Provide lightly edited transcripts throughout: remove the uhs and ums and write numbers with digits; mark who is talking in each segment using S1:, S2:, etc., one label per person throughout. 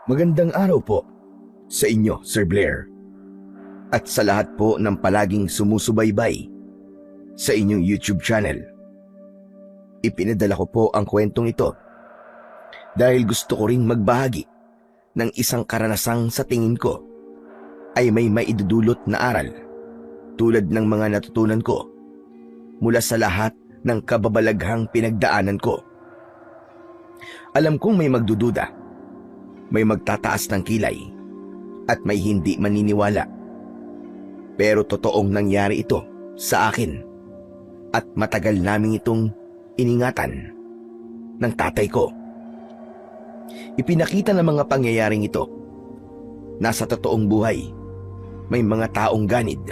S1: Magandang araw po sa inyo, Sir Blair. At sa lahat po ng palaging sumusubaybay sa inyong YouTube channel. Ipinadala ko po ang kwentong ito dahil gusto ko ring magbahagi ng isang karanasang sa tingin ko ay may maidudulot na aral tulad ng mga natutunan ko mula sa lahat ng kababalaghang pinagdaanan ko. Alam kong may magdududa, may magtataas ng kilay, at may hindi maniniwala. Pero totoong nangyari ito sa akin at matagal namin itong iningatan ng tatay ko. Ipinakita ng mga pangyayaring ito na sa totoong buhay may mga taong ganid,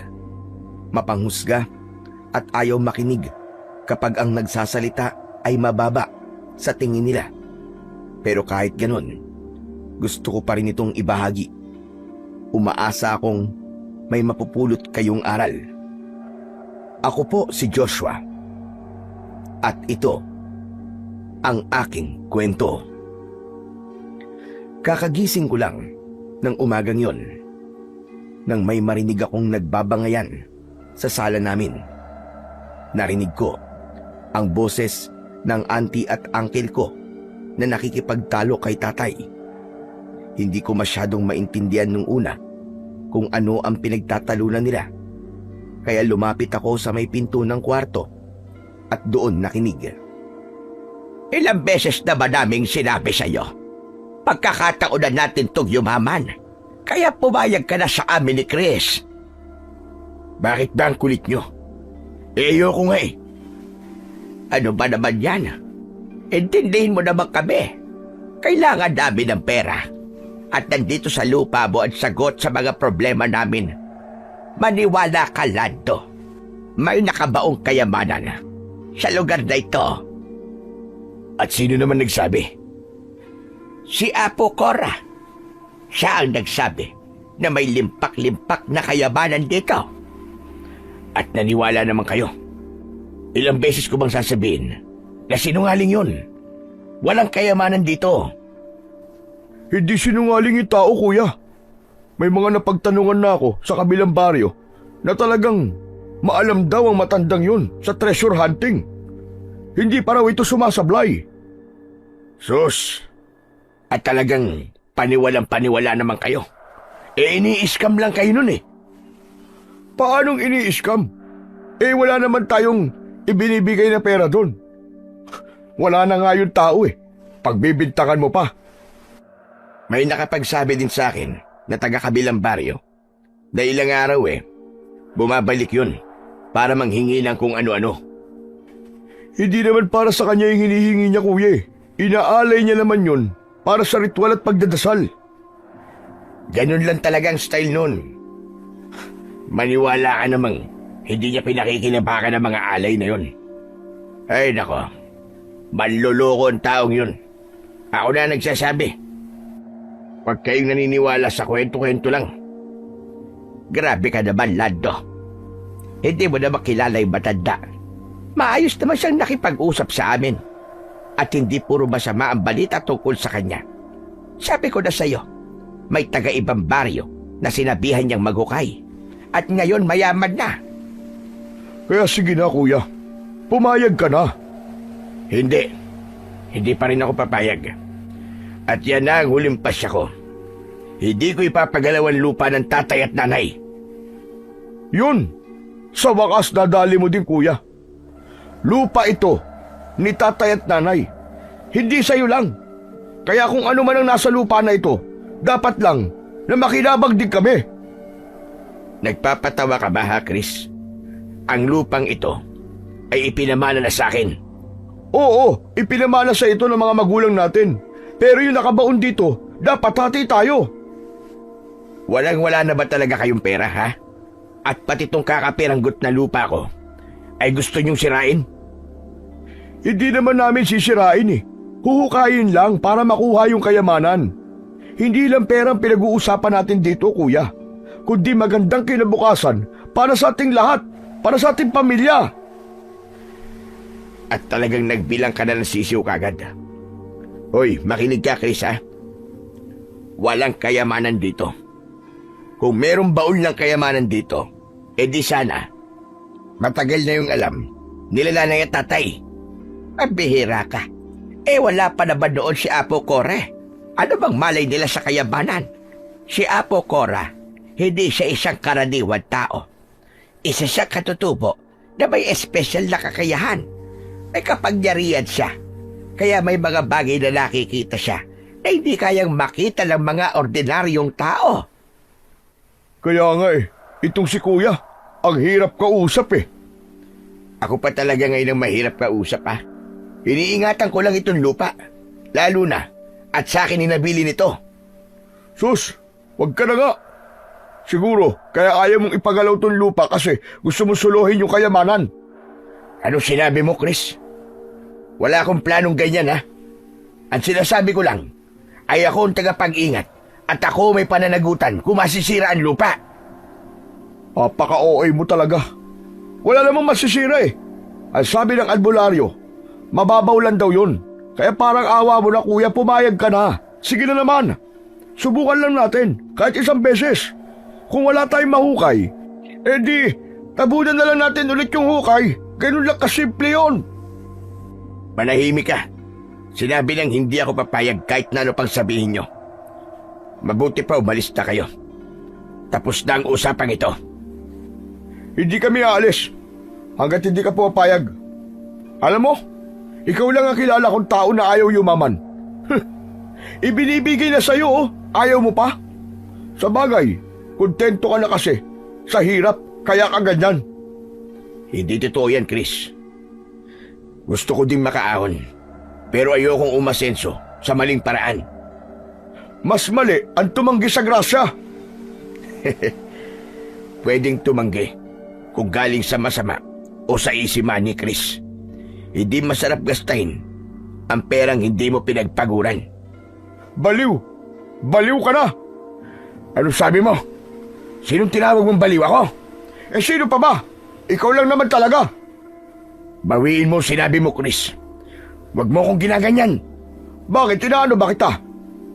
S1: mapanghusga at ayaw makinig kapag ang nagsasalita ay mababa sa tingin nila. Pero kahit ganun, gusto ko pa rin itong ibahagi. Umaasa akong may mapupulot kayong aral. Ako po si Joshua. At ito ang aking kwento. Kakagising ko lang ng umagang yon nang may marinig akong nagbabangayan sa sala namin. Narinig ko ang boses ng auntie at uncle ko na nakikipagtalo kay tatay. Hindi ko masyadong maintindihan nung una kung ano ang pinagtatalunan nila. Kaya lumapit ako sa may pinto ng kwarto at doon nakinig.
S2: Ilang beses na ba naming sinabi sa'yo? Pagkakataon na natin tong yumaman. Kaya pumayag ka na sa amin ni Chris.
S1: Bakit ba ang kulit nyo? Ayoko nga eh.
S2: Ano ba naman yan? Intindihin mo naman kami. Kailangan namin ng pera. At nandito sa lupa mo ang sagot sa mga problema namin. Maniwala ka, Lando. May nakabaong kayamanan sa lugar na ito.
S1: At sino naman nagsabi?
S2: Si Apo Cora. Siya ang nagsabi na may limpak-limpak na kayamanan dito.
S1: At naniwala naman kayo. Ilang beses ko bang sasabihin na sinungaling yun? Walang kayamanan dito.
S3: Hindi sinungaling yung tao, kuya. May mga napagtanungan na ako sa kabilang baryo na talagang maalam daw ang matandang yun sa treasure hunting. Hindi pa raw ito sumasablay.
S1: Sus! At talagang paniwalang-paniwala naman kayo. Ini-scam lang kayo nun eh.
S3: Paanong ini-scam? Wala naman tayong ibinibigay na pera doon. Wala na nga yung tao eh. Pagbibintangan mo pa.
S1: May nakapagsabi din sa akin na taga-kabilang baryo na ilang araw bumabalik yun para manghingi ng kung ano-ano.
S3: Hindi naman para sa kanya yung hinihingi niya, kuya eh. Inaalay niya naman yun para sa ritual at pagdadasal.
S1: Ganun lang talagang style nun. Maniwala ka namang hindi niya pinakikinabakan ng mga alay na yun. Ay nako, manloloko ang taong yun. Ako na nagsasabi. Huwag kayong naniniwala sa kwento-kwento lang.
S2: Grabe ka naman, Lando. Hindi mo na makilala yung matanda. Maayos naman siyang nakipag-usap sa amin. At hindi puro masama ang balita tungkol sa kanya. Sabi ko na sa'yo, may taga-ibang baryo na sinabihan niyang maghukay. At ngayon mayaman na.
S3: Kaya sige na, kuya. Pumayag ka na.
S1: Hindi. Hindi pa rin ako papayag. At yan na ang huling pasya ko. Hindi ko ipapagalaw ang lupa ng tatay at nanay.
S3: Yun! Sa wakas nadali mo din, kuya. Lupa ito ni tatay at nanay. Hindi sa'yo lang. Kaya kung ano man ang nasa lupa na ito, dapat lang na makinabang din kami.
S1: Nagpapatawa ka ba ha, Chris? Ang lupang ito ay ipinamana na sa akin.
S3: Oo, ipinamana sa ito ng mga magulang natin. Pero yung nakabaon dito, dapat hati tayo.
S1: Walang-wala na ba talaga kayong pera, ha? At pati tong kakapiranggot na lupa ko, ay gusto niyong sirain?
S3: Hindi naman namin sisirain eh. Huhukayin lang para makuha yung kayamanan. Hindi lang perang pinag-uusapan natin dito, kuya. Kundi magandang kinabukasan para sa ating lahat, para sa ating pamilya.
S1: At talagang nagbilang ka na ng sisiw kagad. Hoy, makinig ka, Chris, ha?
S2: walang kayamanan dito. Kung merong baul ng kayamanan dito, edi sana, matagal na yung alam, nilalanay at tatay. Ang bihira ka. Wala pa na ba doon si Apo Kore? Ano bang malay nila sa kayamanan? Si Apo Kora, hindi siya isang karaniwan tao. Isa siyang katutubo na may espesyal na kakayahan. May kapangyarihan siya. Kaya may mga bagay na nakikita siya na hindi kayang makita ng mga ordinaryong tao.
S3: Kaya nga itong si Kuya, ang hirap kausap
S2: Ako pa talaga ngayon ang mahirap kausap Iniingatan ko lang itong lupa. Lalo na, at sa akin inabili nito.
S3: Sus, wag ka na nga. Siguro, kaya ayaw mong ipagalaw tong lupa kasi gusto mo suluhin yung kayamanan.
S2: Ano sinabi mo, Chris? Wala akong planong ganyan, Ang sinasabi ko lang, ay ako ang tagapag-ingat at ako may pananagutan kung masisira ang lupa.
S3: Apaka-OA mo talaga. Wala namang masisira Ang sabi ng albularyo, mababaw lang daw yun. Kaya parang awa mo na kuya, pumayag ka na. Sige na naman. Subukan lang natin, kahit isang beses. Kung wala tayong mahukay, edi, tabunan na lang natin ulit yung hukay. Ganun lang kasimple yun.
S2: Manahimik ka. Sinabi lang hindi ako papayag kahit na ano pang sabihin nyo. Mabuti pa umalis na kayo. Tapos na ang usapang ito.
S3: Hindi kami aalis hanggat hindi ka papayag. Alam mo, ikaw lang ang kilala kong tao na ayaw yumaman. Ibinibigay na sa'yo, ayaw mo pa? Sa bagay, kontento ka na kasi. Sa hirap, kaya ka ganyan.
S2: Hindi totoo yan, Chris. Gusto ko ding makaahon, pero ayokong umasenso sa maling paraan.
S3: Mas mali ang tumanggi sa grasya.
S2: Pwedeng tumanggi kung galing sa masama o sa easy money, Chris. Hindi masarap gastahin ang perang hindi mo pinagpaguran.
S3: Baliw! Baliw ka na!
S2: Ano sabi mo? Sinong tinawag mong baliw ako?
S3: Sino pa ba? Ikaw lang naman talaga.
S2: Bawiin mo sinabi mo, Chris. Huwag mo akong ginaganyan.
S3: Bakit? Inaano ba kita?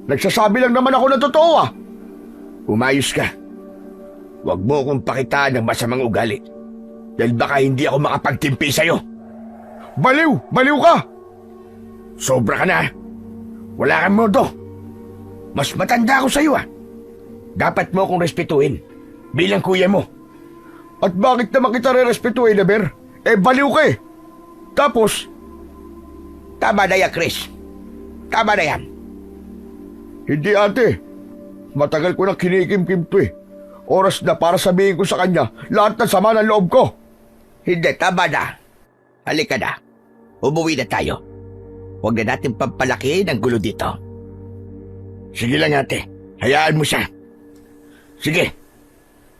S3: Nagsasabi lang naman ako ng totoo
S2: Umayos ka. Huwag mo akong pakitaan ng masamang ugali. Dahil baka hindi ako makapagtimpi sa'yo.
S3: Baliw! Baliw ka!
S2: Sobra ka na. Wala kang modo. Mas matanda ako sa'yo Dapat mo akong respetuhin bilang kuya mo.
S3: At bakit naman kita re-respetuhin, Ber? Baliw ka Tapos,
S2: tama na yan, Chris. Tama na yan.
S3: Hindi ate. Matagal ko nang kinikimkim to Oras na para sabihin ko sa kanya lahat ng sama ng loob ko.
S2: Hindi, tama na. Halika na. Umuwi na tayo. Huwag na natin pampalaki ng gulo dito. Sige lang ate. Hayaan mo siya. Sige.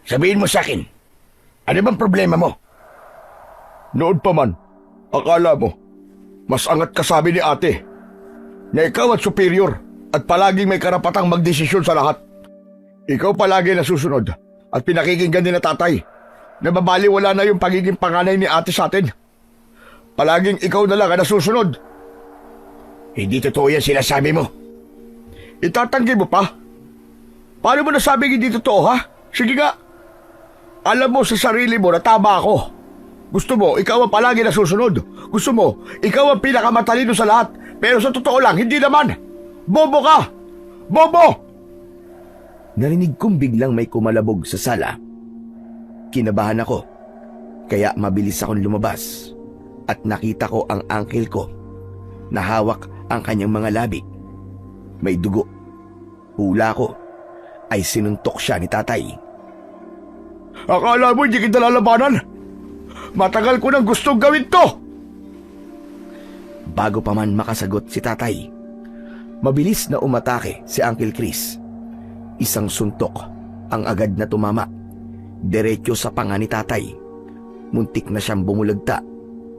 S2: Sabihin mo sa akin. Ano bang problema mo?
S3: Noon pa man, akala mo, mas angat ka sabi ni ate na ikaw at superior at palaging may karapatang magdesisyon sa lahat. Ikaw palagi nasusunod at pinakikinggan ni na tatay na mabaliwala na yung pagiging panganay ni ate sa atin. Palaging ikaw na lang ang nasusunod.
S2: Hindi totoo yan sinasabi mo.
S3: Itatanggi mo pa? Paano mo nasabing hindi totoo, Sige nga. Alam mo sa sarili mo na tama ako. Gusto mo, ikaw ang palagi nasusunod. Gusto mo, ikaw ang pinakamatalino sa lahat. Pero sa totoo lang, hindi naman. Bobo ka! Bobo!
S1: Narinig kong biglang may kumalabog sa sala. Kinabahan ako, kaya mabilis akong lumabas at nakita ko ang uncle ko na hawak ang kanyang mga labi. May dugo. Hula ko ay sinuntok siya ni tatay.
S3: Akala mo hindi kita lalabanan? Matagal ko nang gustong gawin to!
S1: Bago pa man makasagot si tatay, mabilis na umatake si Uncle Chris. Isang suntok ang agad na tumama, diretso sa panga ni tatay. Muntik na siyang bumulagta,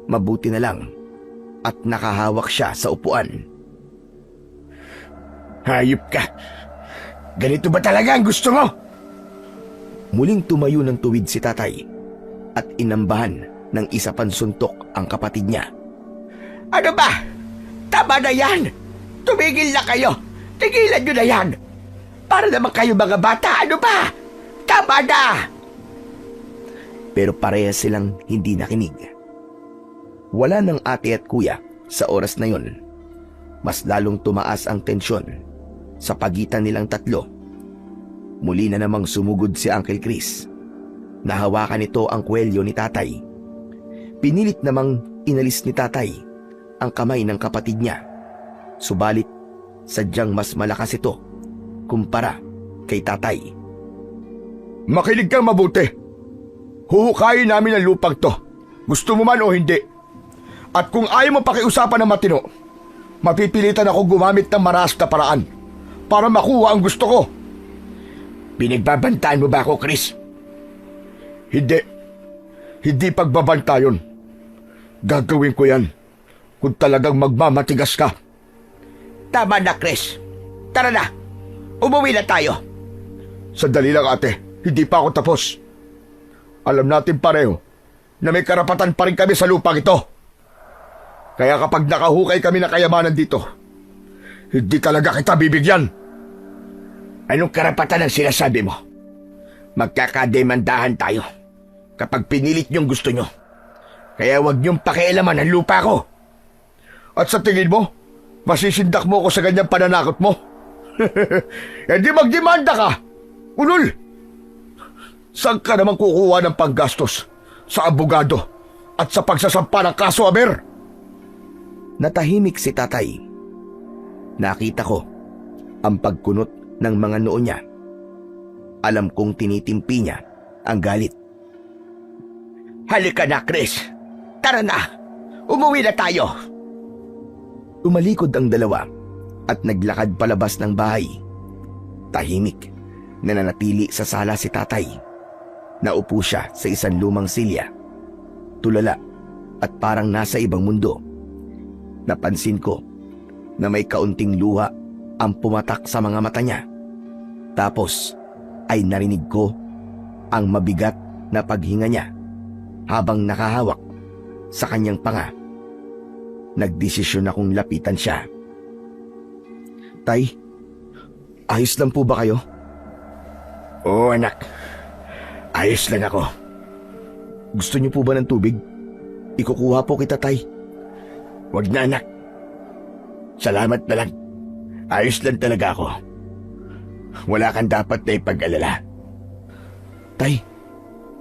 S1: mabuti na lang at nakahawak siya sa upuan.
S2: Hayop ka! Ganito ba talaga ang gusto mo?
S1: Muling tumayo ng tuwid si tatay at inambahan ng isa pang suntok ang kapatid niya.
S2: Ano ba? Tama na yan! Tumigil na kayo! Tigilan nyo na yan! Para naman kayo mga bata, ano ba? Tama na!
S1: Pero parehas silang hindi nakinig. Wala ng ate at kuya sa oras na yon. Mas lalong tumaas ang tensyon sa pagitan nilang tatlo. Muli na namang sumugod si Uncle Chris. Nahawakan nito ang kwelyo ni tatay. Pinilit namang inalis ni tatay ang kamay ng kapatid niya. Subalit, sadyang mas malakas ito kumpara kay tatay.
S3: Makinig kang mabuti. Huhukayin namin ang lupang to. Gusto mo man o hindi. At kung ayaw mo pakiusapan ng matino, mapipilitan ako gumamit ng maras na paraan para makuha ang gusto ko.
S2: Pinagbabantaan mo ba ako, Chris?
S3: Hindi. Hindi pagbabanta yun. Gagawin ko yan kung talagang magmamatigas ka.
S2: Tama na, Chris. Tara na. Umuwi na tayo.
S3: Sandali lang ate, hindi pa ako tapos. Alam natin pareho na may karapatan pa rin kami sa lupang ito. Kaya kapag nakahukay kami ng kayamanan dito, hindi talaga kita bibigyan.
S2: Anong karapatan ang sinasabi mo? Magkakademandahan tayo kapag pinilit niyong gusto niyo. Kaya huwag niyong pakialaman ang lupa ko.
S3: At sa tingin mo, masisindak mo ako sa ganyang pananakot mo? E di magdemanda ka! Ulol! Saan ka naman kukuha ng panggastos sa abogado at sa pagsasampa ng kaso, Aber?
S1: Natahimik si tatay. Nakita ko ang pagkunot ng mga noo niya. Alam kong tinitimpi niya ang galit.
S2: Halika na, Chris. Tara na. Umuwi na tayo.
S1: Tumalikod ang dalawa at naglakad palabas ng bahay. Tahimik, nananatili sa sala si tatay. Naupo siya sa isang lumang silya. Tulala at parang nasa ibang mundo. Napansin ko na may kaunting luha ang pumatak sa mga mata niya. Tapos ay narinig ko ang mabigat na paghinga niya habang nakahawak sa kanyang panga. Nagdesisyon akong lapitan siya. Tay, ayos lang po ba kayo?
S2: Oo, anak. Ayos lang ako.
S1: Gusto niyo po ba ng tubig? Ikukuha po kita, tay.
S2: Wag na, anak. Salamat na lang. Ayos lang talaga ako. Wala kang dapat na ipag-alala.
S1: Tay,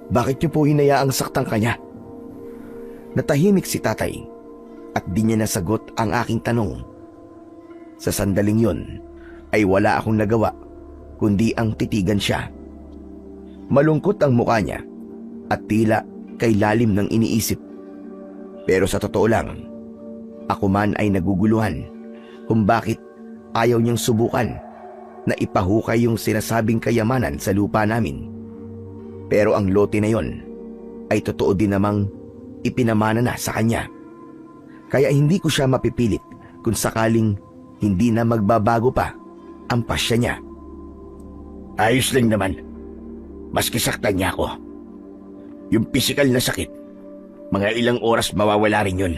S1: bakit niyo po hinayaang saktan kanya? Natahimik si tatay at di niya nasagot ang aking tanong. Sa sandaling yon ay wala akong nagawa kundi ang titigan siya. Malungkot ang mukha niya at tila kay lalim ng iniisip. Pero sa totoo lang, ako man ay naguguluhan kung bakit ayaw niyang subukan na ipahukay yung sinasabing kayamanan sa lupa namin. Pero ang lote na yon ay totoo din namang ipinamana na sa kanya. Kaya hindi ko siya mapipilit kung sakaling hindi na magbabago pa ang pasya niya.
S2: Ayos lang naman. Maski saktan niya ako. Yung pisikal na sakit, mga ilang oras mawawala rin yun.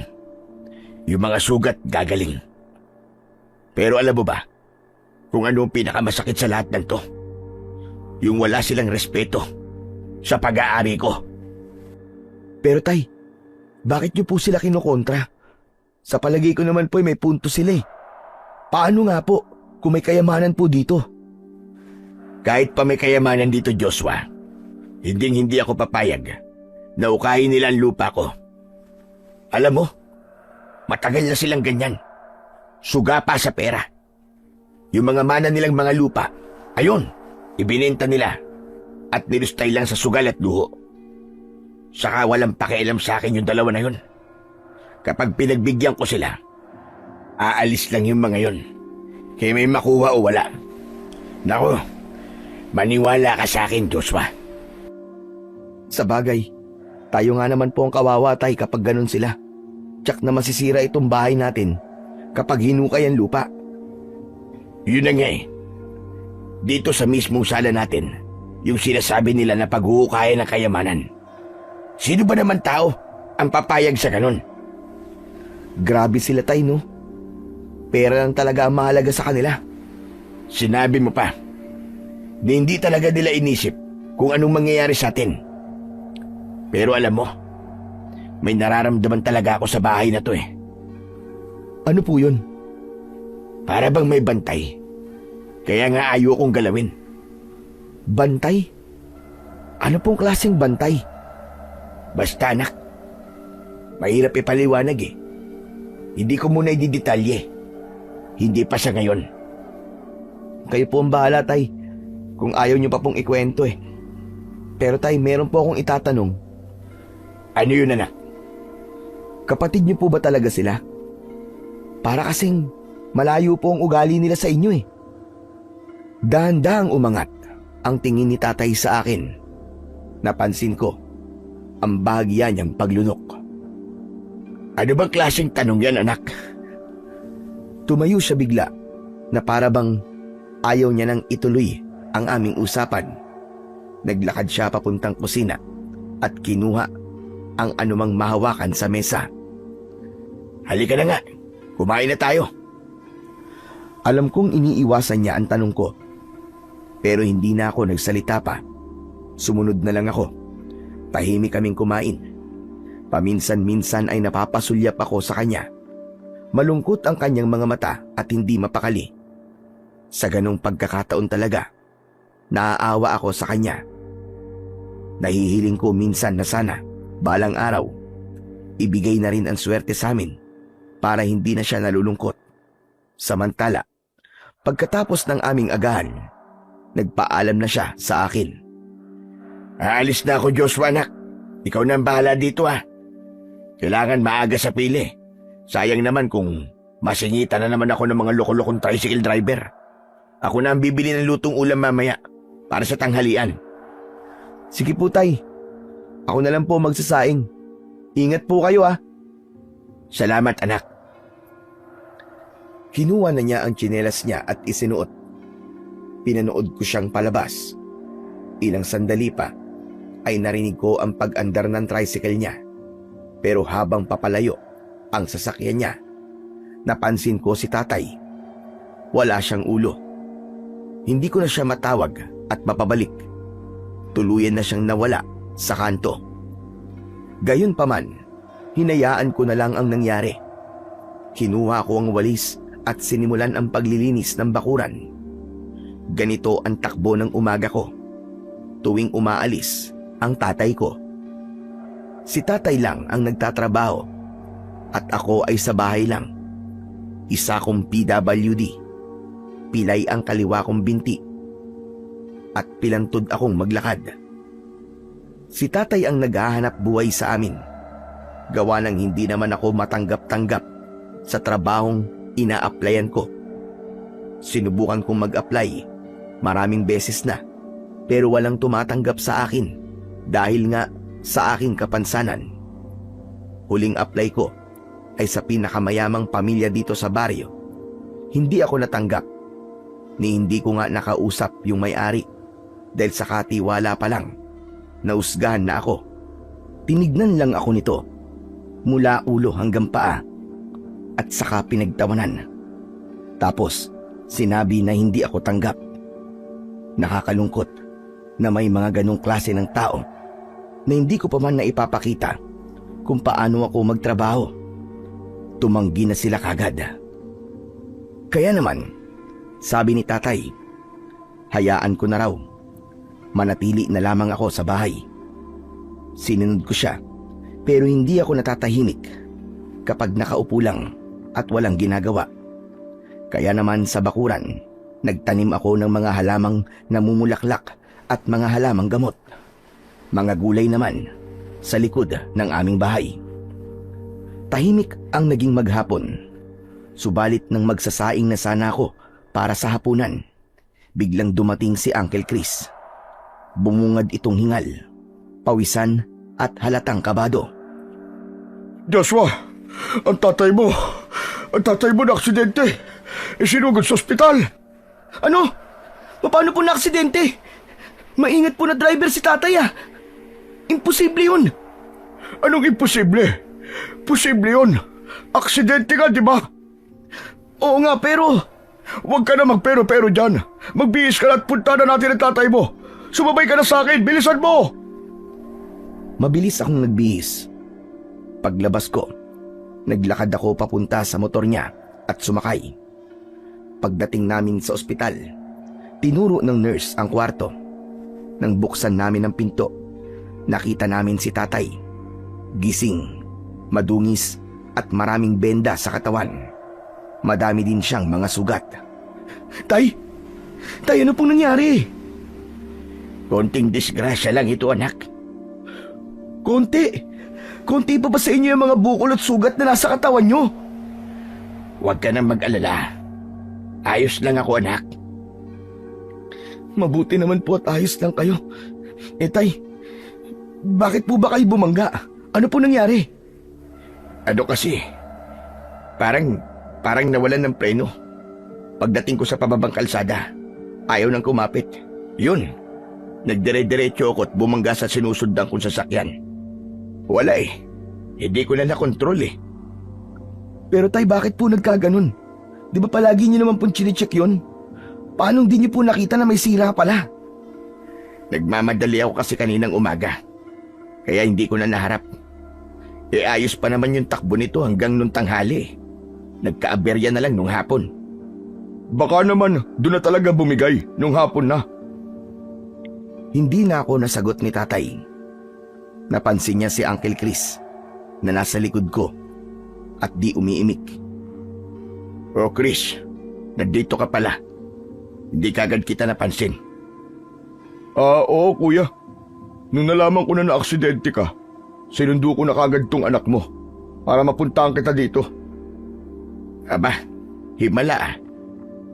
S2: Yung mga sugat gagaling. Pero alam mo ba kung ano ang pinakamasakit sa lahat ng to? Yung wala silang respeto sa pag-aari ko.
S1: Pero tay, bakit niyo po sila kinukontra? Sa palagay ko naman po may punto sila eh. Paano nga po kung may kayamanan po dito?
S2: Kahit pa may kayamanan dito, Joshua, hindi ako papayag na ukahin nila ang lupa ko. Alam mo, matagal na silang ganyan. Suga pa sa pera. Yung mga mana nilang mga lupa, ayun, ibinenta nila at nilustay lang sa sugal at luho. Saka walang pakialam sa akin yung dalawa na yun. Kapag pinagbigyan ko sila, aalis lang yung mga yun. Kaya may makuha o wala. Naku, maniwala ka sa akin, Joshua.
S1: Sa bagay, tayo nga naman po ang kawawa tay kapag ganun sila. Tsak na masisira itong bahay natin kapag hinukay ang lupa.
S2: Yun na nga eh. Dito sa mismong sala natin, yung sinasabi nila na paghuhukayan ng kayamanan. Sino ba naman tao ang papayag sa ganun?
S1: Grabe sila tay, no? Pera lang talaga ang mahalaga sa kanila.
S2: Sinabi mo pa, na hindi talaga nila inisip kung anong mangyayari sa atin. Pero alam mo, may nararamdaman talaga ako sa bahay na to eh.
S3: Ano po yun?
S2: Para bang may bantay. Kaya nga ayokong galawin.
S3: Bantay? Ano pong klaseng bantay?
S2: Basta anak, mahirap ipaliwanag eh. Hindi ko muna ididetalye. Hindi pa sa ngayon.
S3: Kayo po ang bahala, tay. Kung ayaw niyo pa pong ikwento eh. Pero tay, meron po akong itatanong.
S2: Ano yun anak?
S3: Kapatid niyo po ba talaga sila? Para kasing malayo po ang ugali nila sa inyo eh. Dahan-dahang umangat ang tingin ni tatay sa akin. Napansin ko ang bahagya niyang paglunok.
S2: Ano bang klaseng tanong yan anak?
S3: Tumayo siya bigla na para bang ayaw niya nang ituloy ang aming usapan. Naglakad siya papuntang kusina at kinuha ang anumang mahawakan sa mesa.
S2: Halika na nga, kumain na tayo.
S3: Alam kong iniiwasan niya ang tanong ko. Pero hindi na ako nagsalita pa. Sumunod na lang ako. Tahimik kaming kumain. Paminsan-minsan ay napapasulyap ako sa kanya. Malungkot ang kanyang mga mata at hindi mapakali. Sa ganong pagkakataon talaga, naaawa ako sa kanya. Nahihiling ko minsan na sana, balang araw, ibigay na rin ang swerte sa amin para hindi na siya nalulungkot. Samantala, pagkatapos ng aming agahan, nagpaalam na siya sa akin.
S2: Aalis na ako, Joshua anak. Ikaw na ang bahala dito ah. Kailangan maaga sa pili. Sayang naman kung masingitan na naman ako ng mga loko-lokong tricycle driver. Ako na ang bibili ng lutong ulam mamaya para sa tanghalian.
S3: Sige po tay. Ako na lang po magsasaing. Ingat po kayo ah.
S2: Salamat anak.
S3: Kinuha na niya ang tsinelas niya at isinuot. Pinanood ko siyang palabas. Ilang sandali pa ay narinig ko ang pag-andar ng tricycle niya. Pero habang papalayo ang sasakyan niya, napansin ko si tatay. Wala siyang ulo. Hindi ko na siya matawag at mapabalik. Tuluyan na siyang nawala sa kanto. Gayunpaman, hinayaan ko na lang ang nangyari. Kinuha ko ang walis at sinimulan ang paglilinis ng bakuran. Ganito ang takbo ng umaga ko. Tuwing umaalis ang tatay ko. Si tatay lang ang nagtatrabaho at ako ay sa bahay lang. Isa kong PWD. Pilay ang kaliwa kong binti at pilantod akong maglakad. Si tatay ang naghahanap buhay sa amin. Gawa ng hindi naman ako matanggap-tanggap sa trabahong ina-applyan ko. Sinubukan kong mag-apply maraming beses na pero walang tumatanggap sa akin dahil nga sa aking kapansanan. Huling apply ko ay sa pinakamayamang pamilya dito sa baryo. Hindi ako natanggap ni hindi ko nga nakausap yung may-ari dahil sa katiwala pa lang nausgahan na ako. Tinignan lang ako nito mula ulo hanggang paa at saka pinagtawanan. Tapos sinabi na hindi ako tanggap. Nakakalungkot na may mga ganong klase ng tao na hindi ko pa man naipapakita kung paano ako magtrabaho. Tumanggi na sila kagad. Kaya naman, sabi ni tatay, hayaan ko na raw. Manatili na lamang ako sa bahay. Sinunod ko siya pero hindi ako natatahimik kapag nakaupo lang at walang ginagawa. Kaya naman sa bakuran, nagtanim ako ng mga halamang namumulaklak at mga halamang gamot. Mga gulay naman sa likod ng aming bahay. Tahimik ang naging maghapon. Subalit nang magsasaing na sana ako para sa hapunan, biglang dumating si Uncle Chris. Bumungad itong hingal, pawisan at halatang kabado. Joshua, ang tatay mo na aksidente. Isinugod sa ospital. Ano? Paano po na aksidente? Maingat po na driver si tatay ah. Imposible yun. Anong imposible? Posible yun. Aksidente nga, di ba? Oo nga, pero Huwag ka na magpero-pero dyan. Magbihis ka na at punta na natin ang tatay mo. Sumabay ka na sa akin, bilisan mo!
S1: Mabilis akong nagbihis. Paglabas ko, naglakad ako papunta sa motor niya at sumakay. Pagdating namin sa ospital, tinuro ng nurse ang kwarto. Nang buksan namin ang pinto, nakita namin si tatay. Gising, madungis at maraming benda sa katawan. Madami din siyang mga sugat. Tay! Tay, ano pong nangyari?
S2: Konting disgrasya lang ito, anak.
S1: Konti! Konti pa ba sa inyo yung mga bukol at sugat na nasa katawan nyo?
S2: Huwag ka nang mag-alala. Ayos lang ako, anak.
S1: Mabuti naman po at ayos lang kayo. Tay, bakit po ba kayo bumangga? Ano po nangyari?
S2: Ano kasi? Parang nawalan ng preno. Pagdating ko sa pababang kalsada, ayaw nang kumapit. Yun, nagdire-diretso ako at bumangga sa sinusundan kong sasakyan. Wala eh. Hindi ko na nakontrol eh.
S1: Pero tay, bakit po nagkaganon? Di ba palagi niyo naman pong chine-check yun? Paano di niyo po nakita na may sira pala?
S2: Nagmamadali ako kasi kaninang umaga. Kaya hindi ko na naharap. Ayos pa naman yung takbo nito hanggang nung tanghali. Nagkaaberya na lang nung hapon.
S3: Baka naman doon na talaga bumigay nung hapon na.
S1: Hindi na ako nasagot ni tatay. Napansin niya si Uncle Chris na nasa likod ko at di umiimik.
S2: Oh Chris, nandito ka pala. Hindi kagad kita napansin.
S3: Oo kuya. Nung nalaman ko na aksidente ka, sinundo ko na kagad tong anak mo para mapuntahan kita dito.
S2: Aba, himala ah.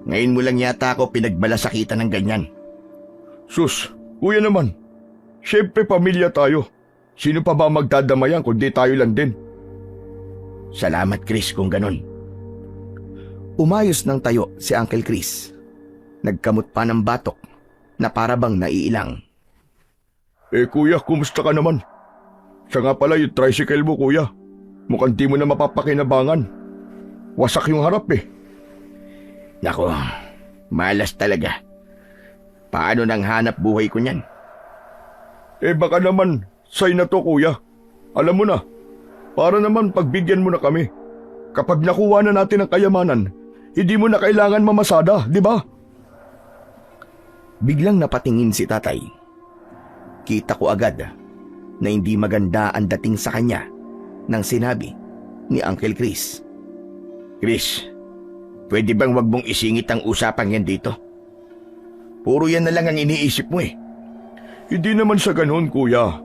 S2: Ngayon mo lang yata ako pinagbalasakitan ng ganyan.
S3: Sus, kuya naman. Siyempre pamilya tayo. Sino pa ba magdadamayan kundi tayo lang din?
S2: Salamat Chris kung ganun.
S1: Umayos ng tayo si Uncle Chris. Nagkamot pa ng batok na parabang naiilang.
S3: Kuya, kumusta ka naman? Siya nga pala yung tricycle mo kuya. Mukhang di mo na mapapakinabangan. Wasak yung harap eh.
S2: Nako, malas talaga. Paano nang hanap buhay ko niyan?
S3: Baka naman, say na to kuya. Alam mo na, para naman pagbigyan mo na kami. Kapag nakuha na natin ang kayamanan, hindi mo na kailangan mamasada, di ba?
S1: Biglang napatingin si tatay. Kita ko agad na hindi maganda ang dating sa kanya nang sinabi ni Uncle Chris.
S2: Chris, pwede bang wag mong isingit ang usapang yan dito? Puro yan na lang ang iniisip mo eh.
S3: Hindi naman sa ganun, kuya.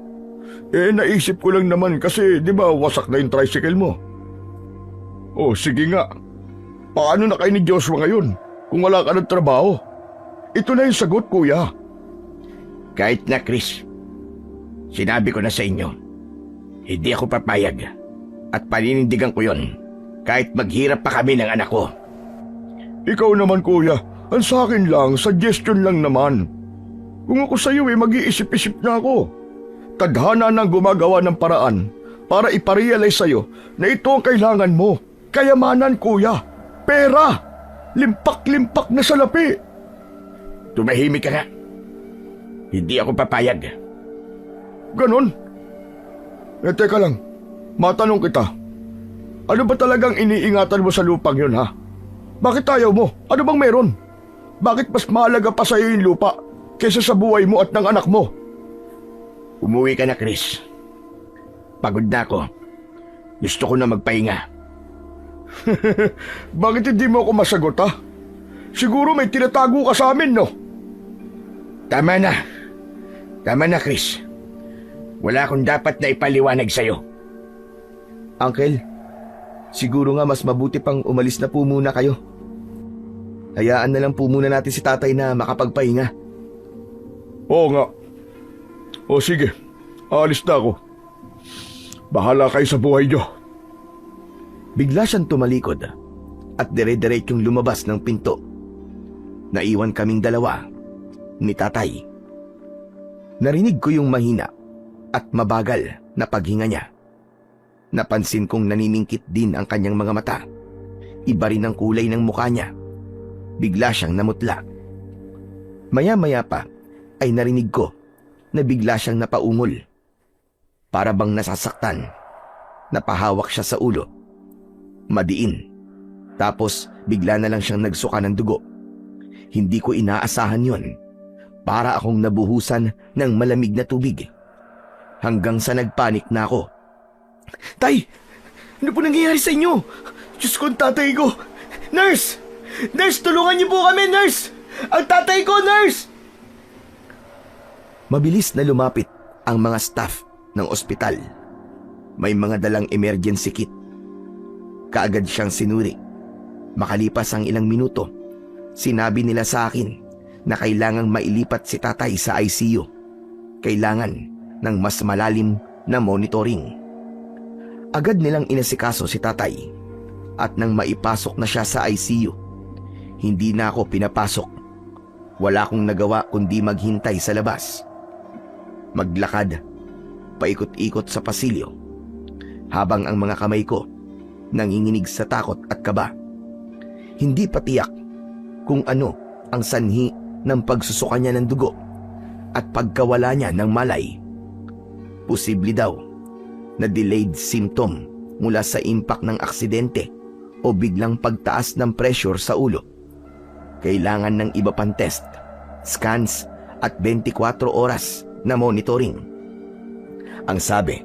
S3: Naisip ko lang naman kasi, di ba, wasak na yung tricycle mo. Oh, sige nga. Paano na kayo ni Joshua ngayon kung wala ka ng trabaho? Ito na yung sagot, kuya.
S2: Kahit na, Chris. Sinabi ko na sa inyo, hindi ako papayag at paninindigan ko yon kahit maghirap pa kami ng anak ko.
S3: Ikaw naman, kuya. Ang sa akin lang, suggestion lang naman. Kung ako sa iyo mag-iisip-isip na ako. Tadhana nang gumagawa ng paraan para iparealize sa iyo na ito ang kailangan mo. Kayamanan, kuya. Pera. Limpak-limpak na salapi.
S2: Tumahimik ka nga. Hindi ako papayag.
S3: Ganon? Teka lang. Matanong kita. Ano ba talagang iniingatan mo sa lupang yun, ha? Bakit ayaw mo? Ano bang meron? Bakit mas mahalaga pa sa iyo yung lupa kaysa sa buhay mo at ng anak mo?
S2: Umuwi ka na, Chris. Pagod na ako. Gusto ko na magpahinga.
S3: Bakit hindi mo ako masagot, ha? Siguro may tinatago ka sa amin, no?
S2: Tama na. Tama na, Chris. Wala akong dapat na ipaliwanag sa'yo.
S1: Uncle, siguro nga mas mabuti pang umalis na po muna kayo. Hayaan na lang po muna natin si tatay na makapagpahinga.
S3: Oo nga. O sige, aalis na ako. Bahala kayo sa buhay niyo.
S1: Bigla siyang tumalikod at dire-diretsyong lumabas ng pinto. Naiwan kaming dalawa ni tatay. Narinig ko yung mahina at mabagal na paghinga niya. Napansin kong naniningkit din ang kanyang mga mata. Iba rin ang kulay ng mukha niya. bigla siyang namutla. Maya-maya pa ay narinig ko na bigla siyang napaungol. Para bang nasasaktan. Napahawak siya sa ulo. Madiin. Tapos bigla na lang siyang nagsuka ng dugo. Hindi ko inaasahan yon. Para akong nabuhusan ng malamig na tubig. Hanggang sa nagpanik na ako. Tay! Ano po nangyayari sa inyo? Diyos ko, ang tatay ko! Nurse! Nurse, tulungan niyo po kami, nurse! Ang tatay ko, nurse! Mabilis na lumapit ang mga staff ng ospital. May mga dalang emergency kit. Kaagad siyang sinuri. Makalipas ang ilang minuto, sinabi nila sa akin na kailangang mailipat si tatay sa ICU. Kailangan ng mas malalim na monitoring. Agad nilang inasikaso si tatay at nang maipasok na siya sa ICU, hindi na ako pinapasok. Wala akong nagawa kundi maghintay sa labas. Maglakad, paikot-ikot sa pasilyo, habang ang mga kamay ko nanginginig sa takot at kaba. Hindi patiyak kung ano ang sanhi ng pagsusuka niya ng dugo at pagkawala niya ng malay. Posible daw na delayed symptom mula sa impact ng aksidente o biglang pagtaas ng pressure sa ulo. Kailangan ng iba pang test, scans at 24 oras na monitoring. Ang sabi,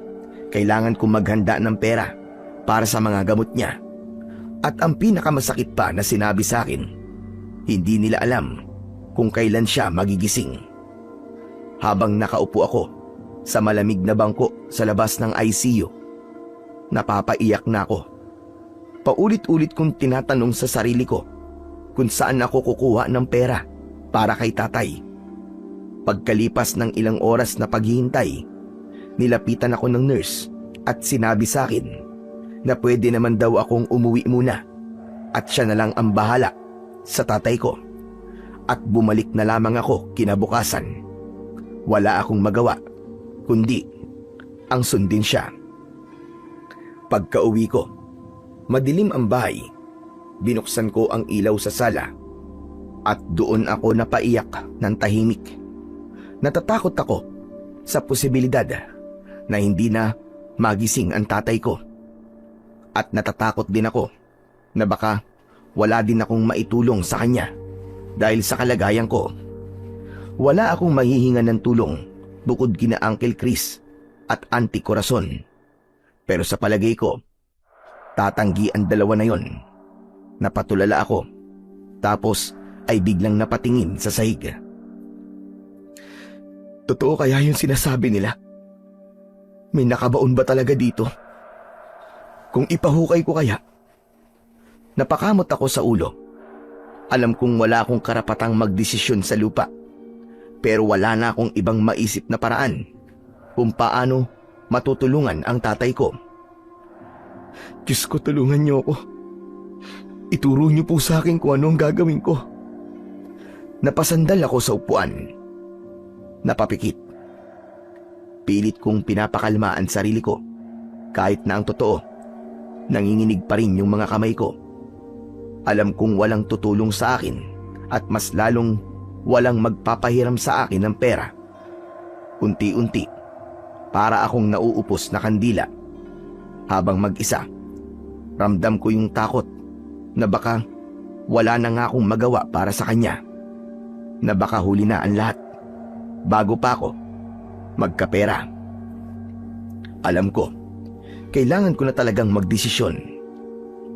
S1: kailangan kong maghanda ng pera para sa mga gamot niya. At ang pinakamasakit pa na sinabi sa akin, hindi nila alam kung kailan siya magigising. Habang nakaupo ako sa malamig na bangko sa labas ng ICU, napapaiyak na ako. Paulit-ulit kong tinatanong sa sarili ko kung saan ako kukuha ng pera para kay tatay. Pagkalipas ng ilang oras na paghihintay, nilapitan ako ng nurse at sinabi sa akin na pwede naman daw akong umuwi muna at siya na lang ang bahala sa tatay ko. At bumalik na lamang ako kinabukasan. Wala akong magawa kundi ang sundin siya. Pagka-uwi ko, madilim ang bahay. Binuksan ko ang ilaw sa sala at doon ako napaiyak ng tahimik. Natatakot ako sa posibilidad na hindi na magising ang tatay ko. At natatakot din ako na baka wala din akong maitulong sa kanya dahil sa kalagayan ko. Wala akong mahihinga ng tulong bukod kina Uncle Chris at Auntie Corazon. Pero sa palagay ko, tatanggi ang dalawa na yon. Napatulala ako, tapos ay biglang napatingin sa sahig. Totoo kaya yung sinasabi nila? May nakabaon ba talaga dito? Kung ipahukay ko kaya? Napakamot ako sa ulo. Alam kong wala akong karapatang magdesisyon sa lupa. Pero wala na akong ibang maisip na paraan kung paano matutulungan ang tatay ko. Diyos ko, tulungan niyo ako. Ituro niyo po sa akin kung ano ang gagawin ko. Napasandal ako sa upuan. Napapikit. Pilit kong pinapakalma ang sarili ko. Kahit na ang totoo, nanginginig pa rin yung mga kamay ko. Alam kong walang tutulong sa akin at mas lalong walang magpapahiram sa akin ng pera. Unti-unti, para akong nauupos na kandila. Habang mag-isa, ramdam ko yung takot na baka wala na nga akong magawa para sa kanya. Na baka huli na ang lahat bago pa ako magkapera. Alam ko, kailangan ko na talagang magdesisyon.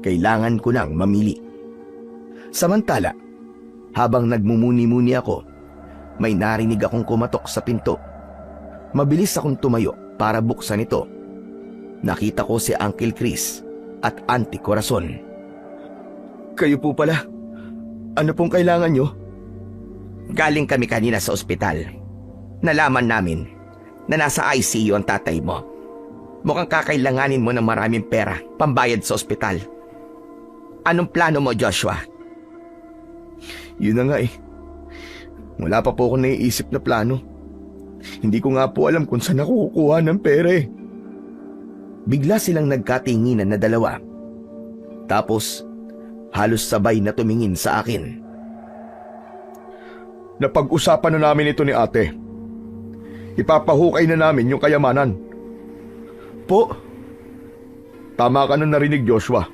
S1: Kailangan ko nang mamili. Samantala, habang nagmumuni-muni ako, may narinig akong kumatok sa pinto. Mabilis akong tumayo para buksan ito. Nakita ko si Uncle Chris at Auntie Corazon. Kayo po pala. Ano pong kailangan nyo?
S2: Galing kami kanina sa ospital. Nalaman namin na nasa ICU ang tatay mo. Mukhang kakailanganin mo ng maraming pera pambayad sa ospital. Anong plano mo, Joshua?
S3: Yun na nga eh. Wala pa po ako naiisip na plano. Hindi ko nga po alam kung saan ako kukuha ng pera eh.
S1: Bigla silang nagkatinginan na dalawa. Tapos, halos sabay na tumingin sa akin.
S3: Napag-usapan na namin ito ni ate. Ipapahukay na namin yung kayamanan.
S1: Po,
S3: Tama ka na narinig, Joshua.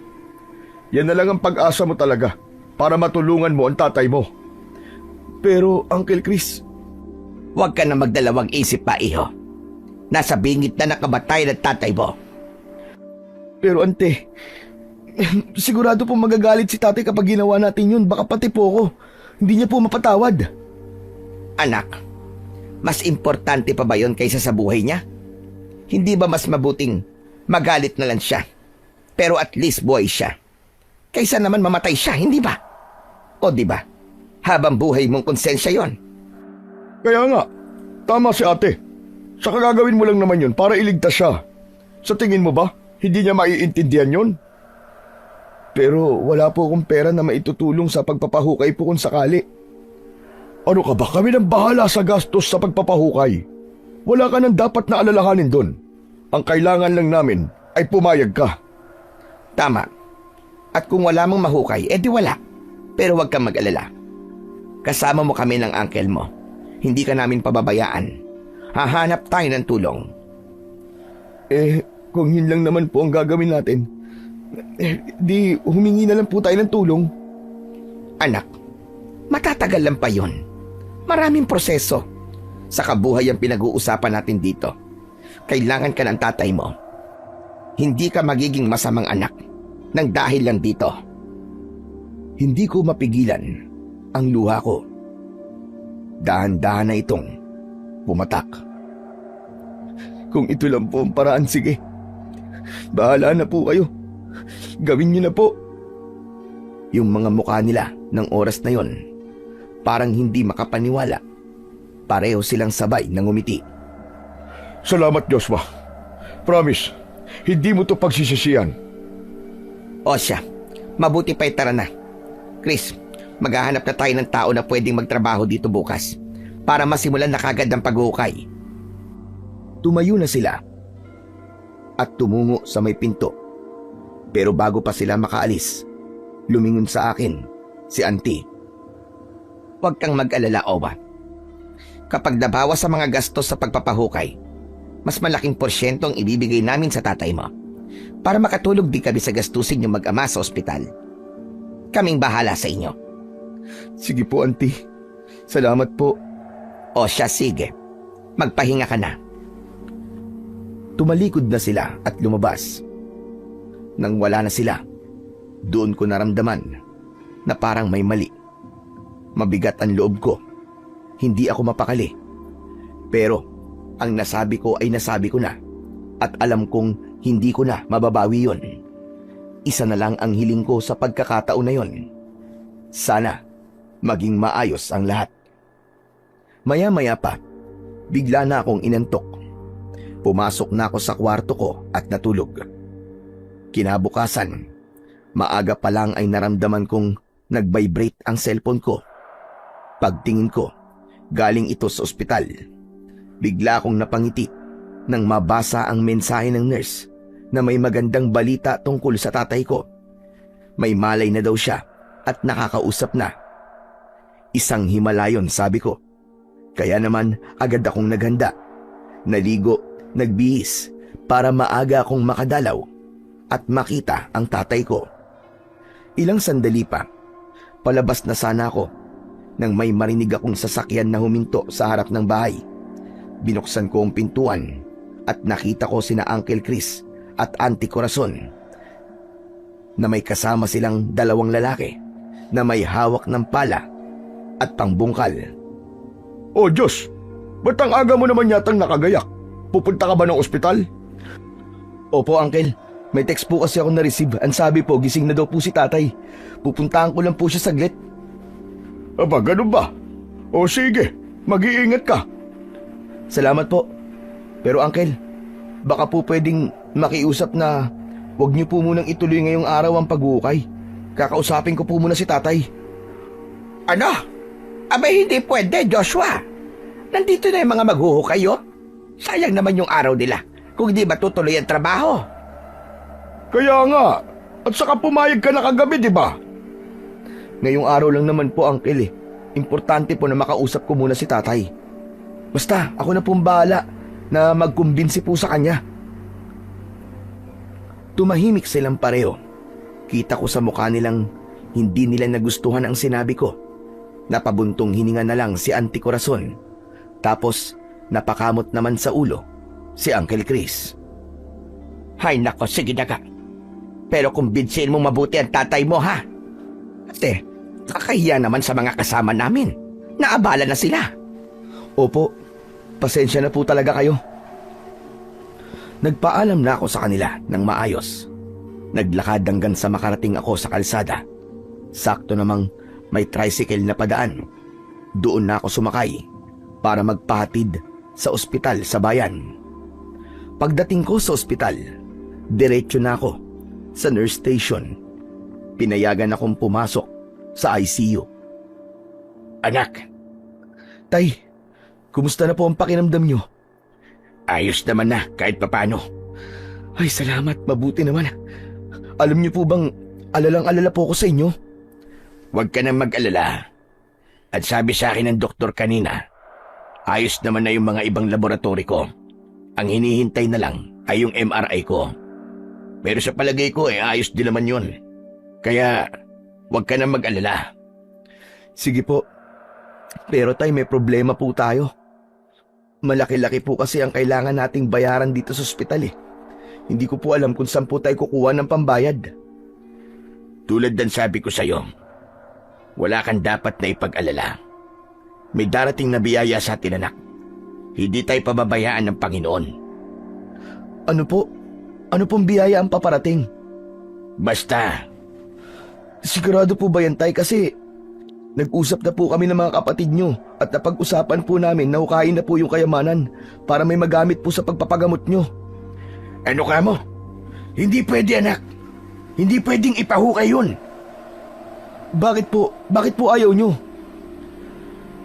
S3: Yan na lang ang pag-asa mo talaga para matulungan mo ang tatay mo.
S1: pero Uncle Chris,
S2: Huwag ka na magdalawang isip pa, iho. Nasa bingit na nakabatay ng tatay mo.
S1: pero ante, sigurado po magagalit si tatay kapag ginawa natin yun. Baka pati po ako. Hindi niya po mapatawad.
S2: Anak, mas importante pa ba yon kaysa sa buhay niya? Hindi ba mas mabuting magalit na lang siya, pero at least buhay siya, kaysa naman mamatay siya, hindi ba? O di ba? Habang buhay mong konsensya yon.
S3: Kaya nga, tama si ate. Saka gagawin mo lang naman yun para iligtas siya. Sa tingin mo ba, hindi niya maiintindihan yun?
S1: Pero wala po akong pera na maitutulong sa pagpapahukay po kung sakali.
S3: Ano ka ba? Kami nang bahala sa gastos sa pagpapahukay. Wala ka nang dapat na alalahanin doon. Ang kailangan lang namin ay pumayag ka.
S2: Tama. At kung wala mong mahukay, edi wala. Pero huwag kang mag-alala. Kasama mo kami ng uncle mo. Hindi ka namin pababayaan. Hahanap tayo ng tulong.
S1: Kung yun lang naman po ang gagawin natin, di humingi na lang po tayo ng tulong.
S2: Anak, matatagal lang pa yun. Maraming proseso. Sa kabuhay ang pinag-uusapan natin dito. Kailangan ka ng tatay mo. Hindi ka magiging masamang anak nang dahil lang dito.
S1: Hindi ko mapigilan ang luha ko. Dahan-dahan na itong pumatak. Kung ito lang po ang paraan, sige. Bahala na po kayo. Gawin niyo na po. Yung mga mukha nila ng oras na yon, parang hindi makapaniwala. Pareho silang sabay ng ngumiti.
S3: Salamat, Joshua. Promise, hindi mo to pagsisisihan.
S2: O siya, mabuti pa'y tara na. Chris, maghahanap na tayo ng tao na pwedeng magtrabaho dito bukas para masimulan na kagad ang paghuhukay.
S1: Tumayo na sila at tumungo sa may pinto. Pero bago pa sila makaalis, lumingon sa akin si Auntie.
S2: Huwag kang mag-alala, Owa. Kapag nabawas sa mga gastos sa pagpapahukay, mas malaking porsyento ang ibibigay namin sa tatay mo para makatulog din kami sa gastusin yung mag-ama sa ospital. Kaming bahala sa inyo.
S1: Sige po, Auntie. Salamat po.
S2: O siya, sige. Magpahinga ka na.
S1: Tumalikod na sila at lumabas. Nang wala na sila, doon ko naramdaman na parang may mali. Mabigat ang loob ko. Hindi ako mapakali. Pero ang nasabi ko ay nasabi ko na at alam kong hindi ko na mababawi yon. Isa na lang ang hiling ko sa pagkakataon na yon. Sana maging maayos ang lahat. Maya-maya pa, bigla na akong inantok. Pumasok na ako sa kwarto ko at natulog. Kinabukasan, maaga pa lang ay naramdaman kong nag-vibrate ang cellphone ko. Pagtingin ko, galing ito sa ospital. Bigla akong napangiti nang mabasa ang mensahe ng nurse na may magandang balita tungkol sa tatay ko. May malay na daw siya at nakakausap na. Isang himalayon, sabi ko. Kaya naman agad akong naghanda. Naligo, nagbihis para maaga akong makadalaw at makita ang tatay ko. Ilang sandali pa, palabas na sana ako nang may marinig akong sasakyan na huminto sa harap ng bahay. Binuksan ko ang pintuan at nakita ko sina Uncle Chris at Auntie Corazon na may kasama silang dalawang lalaki na may hawak ng pala at pangbungkal.
S3: Oh Diyos, ba't ang aga mo naman yatang nakagayak? Pupunta ka ba ng ospital?
S1: Opo, Uncle. May text po kasi ako na-receive. Ang sabi po, gising na daw po si tatay. Pupuntahan ko lang po siya saglit.
S3: Aba, ganun ba? O sige, mag-iingat ka.
S1: Salamat po. Pero Uncle, baka po pwedeng makiusap na huwag niyo po munang ituloy ngayong araw ang paghuhukay. Kakausapin ko po muna si tatay.
S2: Ano? Abay, hindi pwede, Joshua. Nandito na yung mga maghuhukay, oh. Sayang naman yung araw nila kung di matutuloy ang trabaho.
S3: Kaya nga, at saka pumayag ka na kagabi, di ba?
S1: Ngayong araw lang naman po, Uncle.
S3: Importante po na makausap ko muna si tatay. Basta, ako na pong bahala na magkumbinsi po sa kanya.
S1: Tumahimik silang pareho. Kita ko sa mukha nilang hindi nila nagustuhan ang sinabi ko. Napabuntong hininga na lang si Auntie Corazon. Tapos napakamot naman sa ulo si Uncle Chris.
S2: Hay nako, sige na ka. Pero kumbinsihin mo mabuti ang tatay mo, ha? Kasi kakahiya naman sa mga kasama namin. Naabala na sila.
S1: Opo, pasensya na po talaga kayo. Nagpaalam na ako sa kanila ng maayos. Naglakad hanggang sa makarating ako sa kalsada. Sakto namang may tricycle na padaan. Doon na ako sumakay para magpahatid sa ospital sa bayan. Pagdating ko sa ospital, diretso na ako sa nurse station. Pinayagan akong pumasok sa ICU.
S2: Anak,
S1: Tay, kumusta na po ang pakiramdam nyo?
S2: ayos naman na kahit papano.
S1: Ay, salamat, mabuti naman. Alam niyo po bang alalang-alala po ako sa inyo?
S2: Huwag ka nang mag-alala. At sabi sa akin ng doktor kanina, ayos naman na yung mga ibang laboratory ko. Ang hinihintay na lang ay yung MRI ko. Pero sa palagay ko ayos din naman yun. Kaya huwag ka nang mag-alala.
S1: Sige po. Pero tay, may problema po tayo. Malaki-laki po kasi ang kailangan nating bayaran dito sa ospital eh. Hindi ko po alam kung saan po tayo kukuha ng pambayad.
S2: Tulad ng sabi ko sa'yo, wala kang dapat na ipag-alala. May darating na biyaya sa atin, anak. Hindi tayo pababayaan ng Panginoon.
S1: Ano po? Ano pong biyaya ang paparating?
S2: Basta,
S1: Sigurado po ba yan, tay? Kasi nag-usap na po kami ng mga kapatid nyo at napag-usapan po namin na hukayin na po yung kayamanan para may magamit po sa pagpapagamot nyo.
S2: ano ka mo? Hindi pwede, anak. Hindi pwedeng ipahukay yun.
S1: Bakit po? Bakit po ayaw nyo?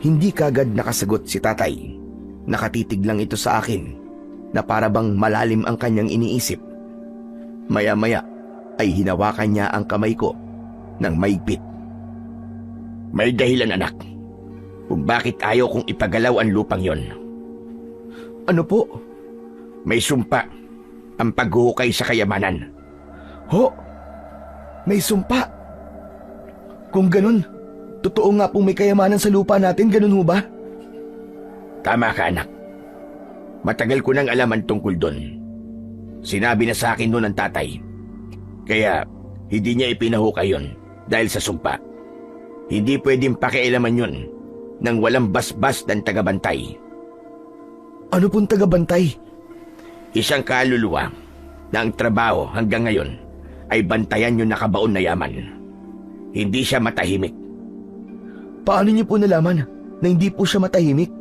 S1: Hindi kagad nakasagot si tatay. Nakatitig lang ito sa akin na para bang malalim ang kanyang iniisip. Maya-maya ay hinawakan niya ang kamay ko ng maigpit.
S2: May dahilan, anak, kung bakit ayaw kong ipagalaw ang lupang yon.
S1: Ano po?
S2: May sumpa ang paghuhukay sa kayamanan.
S1: Ho? May sumpa? Kung ganun, totoo nga pong may kayamanan sa lupa natin, ganun ho ba?
S2: Tama ka, anak. Matagal ko nang alaman tungkol doon. Sinabi na sa akin noon ng tatay. Kaya hindi niya ipinahukay yon dahil sa sumpa. Hindi pwedeng pakialaman yun nang walang basbas ng tagabantay.
S1: Ano pong tagabantay?
S2: Isang kaluluwa na ang trabaho hanggang ngayon ay bantayan yung nakabaon na yaman. Hindi siya matahimik.
S1: Paano niyo po nalaman na hindi po siya matahimik?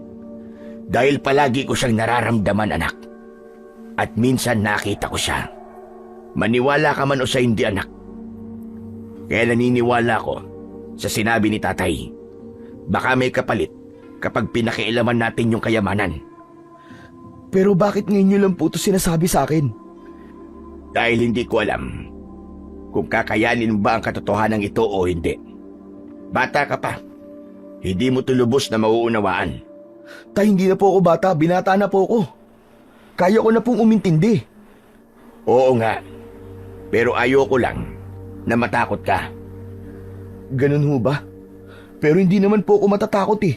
S2: Dahil palagi ko siyang nararamdaman, anak. At minsan nakita ko siya. Maniwala ka man o sa hindi, anak. Kaya naniniwala ko sa sinabi ni tatay. Baka may kapalit kapag pinakialaman natin yung kayamanan.
S1: Pero bakit ngayon niyo lang po ito sinasabi sa akin?
S2: Dahil hindi ko alam kung kakayanin ba ang katotohanan ito o hindi. Bata ka pa. Hindi mo tulubos na mauunawaan.
S1: Tay, hindi na po ako bata, binata na po ako. Kaya ko na pong umintindi.
S2: Oo nga. Pero ayoko lang na matakot ka.
S1: Ganun ho ba? Pero hindi naman po ako matatakot eh.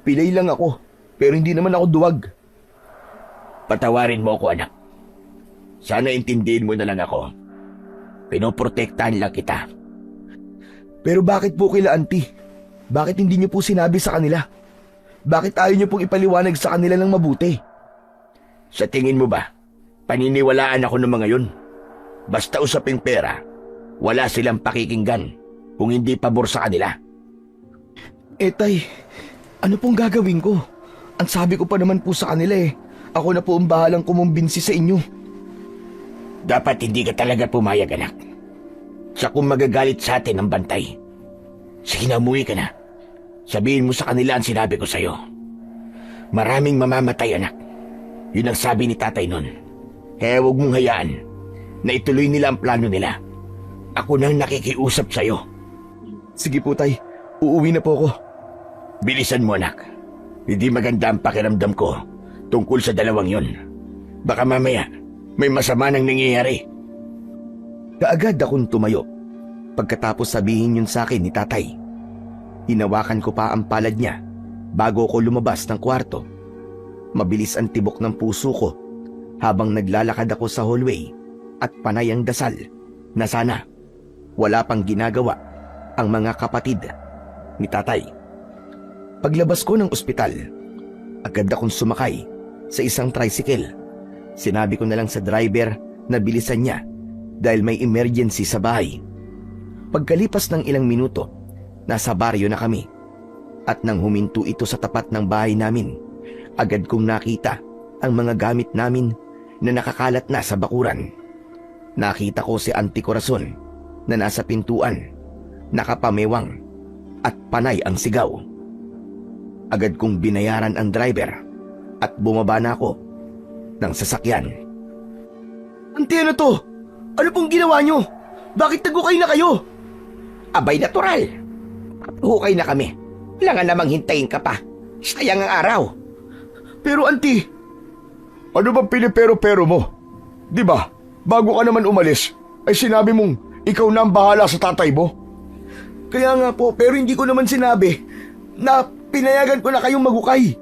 S1: Pilay lang ako, pero hindi naman ako duwag.
S2: Patawarin mo ako, anak. Sana intindihin mo na lang ako. Pinoprotektahan lang kita.
S1: Pero bakit po kila auntie? Bakit hindi niyo po sinabi sa kanila? Bakit ayaw niyo pong ipaliwanag sa kanila ng mabuti?
S2: Sa tingin mo ba, paniniwalaan ako ng mga yun? Basta usaping pera, wala silang pakikinggan kung hindi pabor sa kanila.
S1: Eh tay, ano pong gagawin ko? Ang sabi ko pa naman po sa kanila eh, ako na po ang bahalang kumumbinsi sa inyo.
S2: Dapat hindi ka talaga pumayag, anak. Sa kung magagalit sa atin ang bantay. Sige na, umuwi ka na. Sabihin mo sa kanila ang sinabi ko sa'yo. Maraming mamamatay, anak. Yun ang sabi ni tatay nun. Kaya huwag mong hayaan na ituloy nila ang plano nila. Ako nang nakikiusap sa'yo.
S1: Sige po tay, uuwi na po ako.
S2: Bilisan mo, anak. Hindi maganda ang pakiramdam ko tungkol sa dalawang yon. Baka mamaya may masama nang nangyayari.
S1: Kaagad akong tumayo. Pagkatapos sabihin yun sa akin ni tatay, hinawakan ko pa ang palad niya bago ko lumabas ng kwarto. Mabilis ang tibok ng puso ko habang naglalakad ako sa hallway at panay ang dasal na sana wala pang ginagawa ang mga kapatid ni tatay. Paglabas ko ng ospital, agad akong sumakay sa isang tricycle. Sinabi ko na lang sa driver na bilisan niya dahil may emergency sa bahay. Pagkalipas ng ilang minuto, nasa baryo na kami. At nang huminto ito sa tapat ng bahay namin, agad kong nakita ang mga gamit namin na nakakalat na sa bakuran. Nakita ko si Auntie Corazon na nasa pintuan, nakapamewang at panay ang sigaw. Agad kong binayaran ang driver at bumaba na ako ng sasakyan. Auntie, ano to? Ano pong ginawa nyo? Bakit nagukay na kayo?
S2: Abay, natural. Hukay na kami. Wala nga namang hintayin ka pa. Sayang ang araw.
S1: Pero auntie,
S3: Ano bang pinipero-pero mo? Di ba, bago ka naman umalis, ay sinabi mong ikaw na ang bahala sa tatay mo?
S1: kaya nga po, pero hindi ko naman sinabi na pinayagan ko na kayong magukay.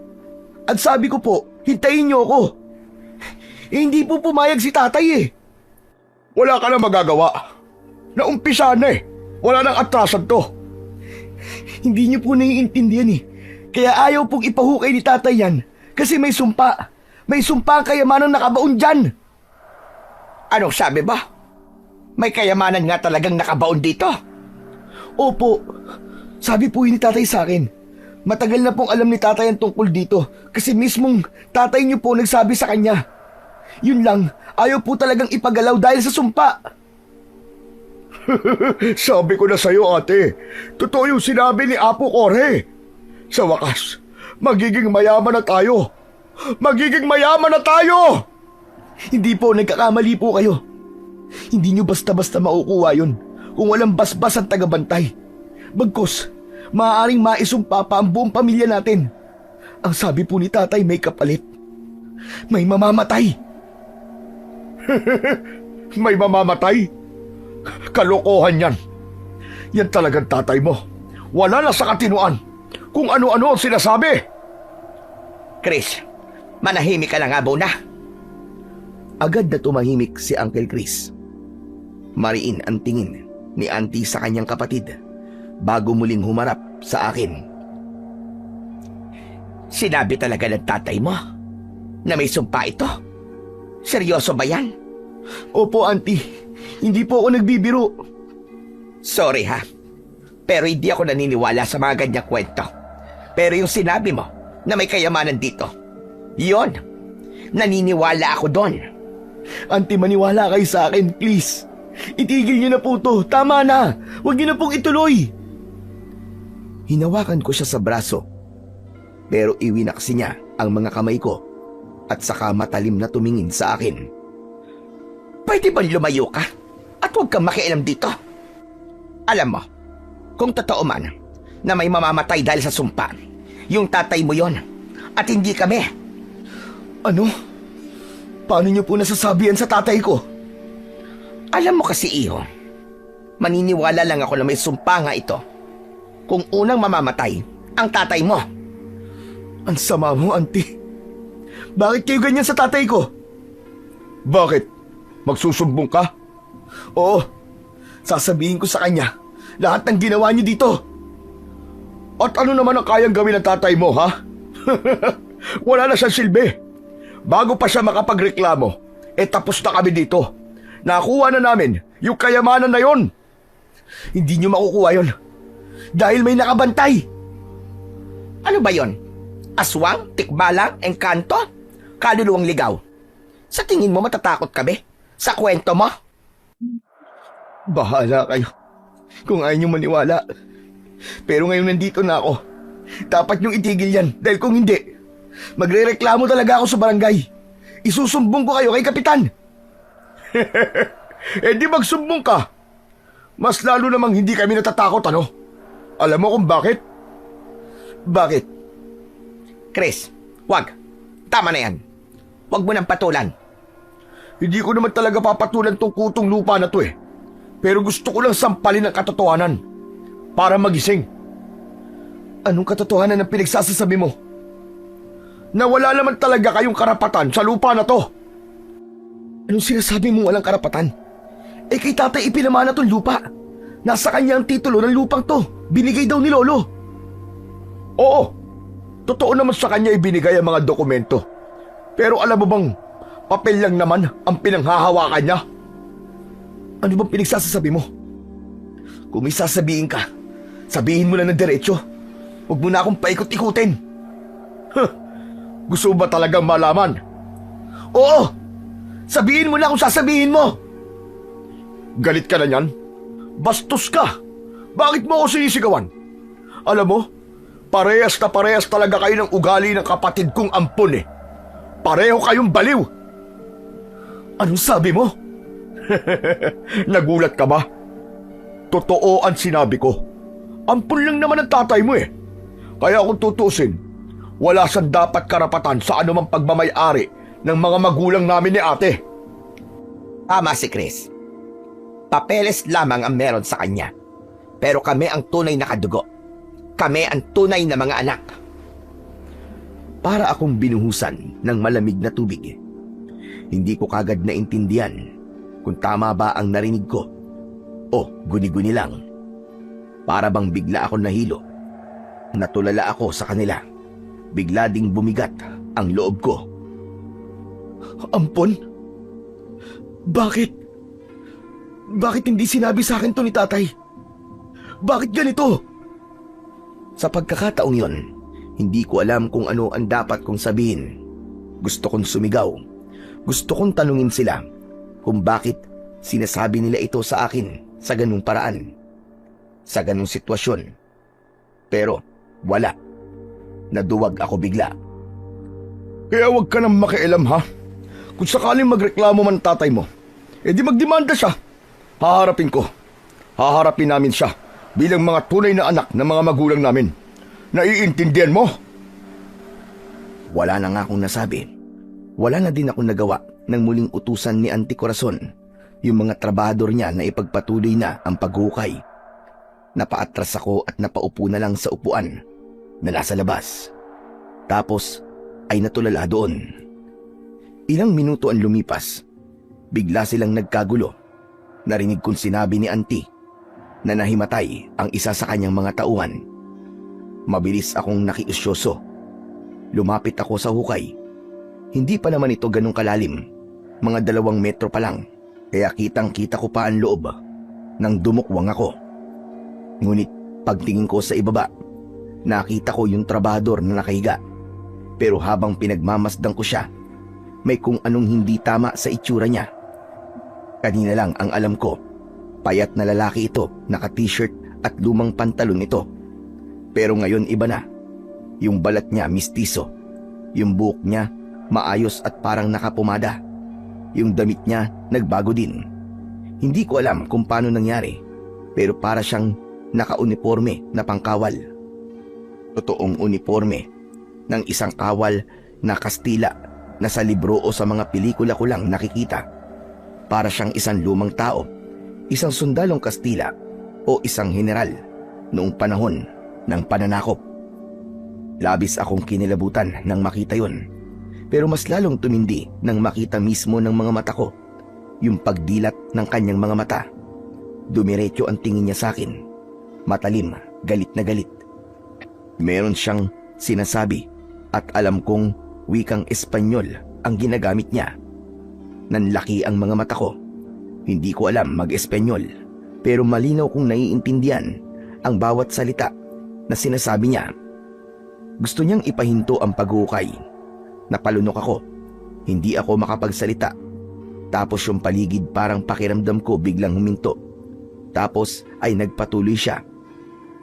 S1: At sabi ko po, hintayin nyo ako. Hindi po pumayag si tatay eh.
S3: Wala ka na magagawa. Naumpisa na eh. Wala nang atrasan to.
S1: Hindi nyo po naiintindihan eh. Kaya ayaw pong ipahukay ni tatay yan kasi may sumpa. May sumpa ang kayamanang nakabaon dyan.
S2: Anong sabi ba? May kayamanan nga talagang nakabaon dito.
S1: Opo, sabi po ni tatay sa akin. Matagal na pong alam ni tatay ang tungkol dito kasi mismong tatay niyo po nagsabi sa kanya. Yun lang, ayaw po talagang ipagalaw dahil sa sumpa.
S3: Sabi ko na sa'yo, ate. Totoo yung sinabi ni Apo Kore. Sa wakas, magiging mayaman na tayo. Magiging mayaman na tayo!
S1: Hindi po, nagkakamali po kayo. Hindi nyo basta-basta makukuha yun kung walang basbas ang tagabantay. Bagkus, maaaring maisumpa pa ang buong pamilya natin. Ang sabi po ni tatay may kapalit. May mamamatay.
S3: May mamamatay? Kalokohan yan. Yan talagang tatay mo. Wala na sa katinuan kung ano-ano ang sinasabi.
S2: Chris, manahimik ka na nga muna.
S1: Agad na tumahimik si Uncle Chris. Mariin ang tingin ni Auntie sa kanyang kapatid bago muling humarap sa akin.
S2: Sinabi talaga ng tatay mo na may sumpa ito? Seryoso ba yan?
S1: Opo, Auntie. Hindi po ako nagbibiro.
S2: Sorry ha, pero hindi ako naniniwala sa mga ganyang kwento. Pero yung sinabi mo na may kayamanan dito, yon, naniniwala ako doon.
S1: Auntie, maniwala kayo sa akin, please. Itigil niyo na po to. Tama na. Huwag niyo na pong ituloy. Hinawakan ko siya sa braso. Pero iwinaksi niya ang mga kamay ko at saka matalim na tumingin sa akin.
S2: Pwede bang lumayo ka at huwag kang makialam dito? Alam mo, kung totoo man na may mamamatay dahil sa sumpa, yung tatay mo yon at hindi kami.
S1: Ano? Paano niyo po nasasabi yan sa tatay ko?
S2: Alam mo kasi, iho, maniniwala lang ako na may sumpa nga ito kung unang mamamatay ang tatay mo.
S1: Ang sama mo, Auntie. Bakit kayo ganyan sa tatay ko?
S3: Bakit? Magsusumbong ka?
S1: Oo, sasabihin ko sa kanya lahat ng ginawa niyo dito.
S3: At ano naman ang kayang gawin ng tatay mo, ha? Wala na siyang silbi. Bago pa siya makapagreklamo, tapos na kami dito. Nakuha na namin yung kayamanan na yon.
S1: Hindi niyo makukuha yon dahil may nakabantay.
S2: Ano ba yon? Aswang, tikbalang, engkanto, kaluluwang ligaw. Sa tingin mo matatakot kami? Sa kwento mo?
S1: Bahala kayo kung ayaw niyo maniwala. Pero ngayon nandito na ako. Dapat niyong itigil yan dahil kung hindi, magrereklamo talaga ako sa barangay. Isusumbong ko kayo kay Kapitan.
S3: Di magsumbong ka. Mas lalo namang hindi kami natatakot, ano? Alam mo kung bakit?
S1: Bakit?
S2: Chris, wag. Tama na yan. Wag mo nang patulan.
S3: Hindi ko naman talaga papatulan tong kutong lupa na to eh. Pero gusto ko lang sampalin ang katotohanan para magising.
S1: Anong katotohanan ang pinagsasasabi mo?
S3: Na wala naman talaga kayong karapatan sa lupa na to.
S1: Anong sinasabi mong walang karapatan? Eh kay tatay ipinamana tong lupa. Nasa kanya ang titulo ng lupang to. Binigay daw ni Lolo.
S3: Oo, totoo naman sa kanya ibinigay ang mga dokumento. Pero alam mo bang, papel lang naman ang pinanghahawakan niya.
S1: Ano bang pinagsasasabi mo? Kung may sasabihin ka, sabihin mo lang ng diretso. Huwag mo na akong paikot-ikutin.
S3: Gusto mo ba talagang malaman?
S1: Oo! Sabihin mo na kung sasabihin mo!
S3: Galit ka na niyan? Bastos ka! Bakit mo ako sinisigawan? Alam mo, parehas na parehas talaga kayo ng ugali ng kapatid kong ampon eh. Pareho kayong baliw!
S1: Anong sabi mo?
S3: Nagulat ka ba? Totoo ang sinabi ko. Ampun lang naman ang tatay mo eh. Kaya kung tutusin, wala siyang dapat karapatan sa anumang pagmamay-ari ng mga magulang namin ni ate.
S2: Tama si Chris. Papeles lamang ang meron sa kanya. Pero kami ang tunay na kadugo. Kami ang tunay na mga anak.
S1: Para akong binuhusan ng malamig na tubig. Hindi ko kagad naintindihan kung tama ba ang narinig ko o guni-guni lang. Para bang bigla ako nahilo. Natulala ako sa kanila. Bigla ding bumigat ang loob ko. Ampon? Bakit? Bakit hindi sinabi sa akin to ni tatay? Bakit ganito? Sa pagkakataong yon, hindi ko alam kung ano ang dapat kong sabihin. Gusto kong sumigaw. Gusto kong tanungin sila kung bakit sinasabi nila ito sa akin sa ganung paraan, sa ganung sitwasyon. Pero wala. Naduwag ako bigla.
S3: Kaya huwag ka nang makialam ha. Kung sakaling magreklamo man tatay mo, edi magdemanda siya. Haharapin ko. Haharapin namin siya bilang mga tunay na anak ng mga magulang namin. Naiintindihan mo?
S1: Wala na nga akong nasabi. Wala na din akong nagawa nang muling utusan ni Auntie Corazon yung mga trabahador niya na ipagpatuloy na ang paghukay. Napaatras ako at napaupo na lang sa upuan na nasa labas. Tapos ay natulala doon. Ilang minuto ang lumipas. Bigla silang nagkagulo. Narinig kong sinabi ni Auntie na nahimatay ang isa sa kanyang mga tauhan. Mabilis akong nakiusyoso. Lumapit ako sa hukay. Hindi pa naman ito ganong kalalim. Mga 2 metro pa lang. Kaya kitang-kita ko pa ang loob nang dumukwang ako. Ngunit pagtingin ko sa ibaba, nakita ko yung trabahador na nakahiga. Pero habang pinagmamasdan ko siya, may kung anong hindi tama sa itsura niya. Kanina lang ang alam ko, payat na lalaki ito, naka-t-shirt at lumang pantalon ito. Pero ngayon iba na. Yung balat niya mistiso. Yung buhok niya maayos at parang nakapumada. Yung damit niya nagbago din. Hindi ko alam kung paano nangyari, pero para siyang naka-uniforme na pangkawal. Totoong uniforme ng isang kawal na Kastila na sa libro o sa mga pelikula ko lang nakikita. Para siyang isang lumang tao, isang sundalong Kastila o isang general noong panahon ng pananakop. Labis akong kinilabutan nang makita yon. Pero mas lalong tumindi nang makita mismo ng mga mata ko yung pagdilat ng kanyang mga mata. Dumiretso ang tingin niya sa akin. Matalim, galit na galit. Meron siyang sinasabi at alam kong wikang Espanyol ang ginagamit niya. Nanlaki ang mga mata ko. Hindi ko alam mag-Espanyol, pero malinaw kong naiintindihan ang bawat salita na sinasabi niya. Gusto niyang ipahinto ang paghukay. Napalunok ako. Hindi ako makapagsalita. Tapos yung paligid parang pakiramdam ko biglang huminto. Tapos ay nagpatuloy siya.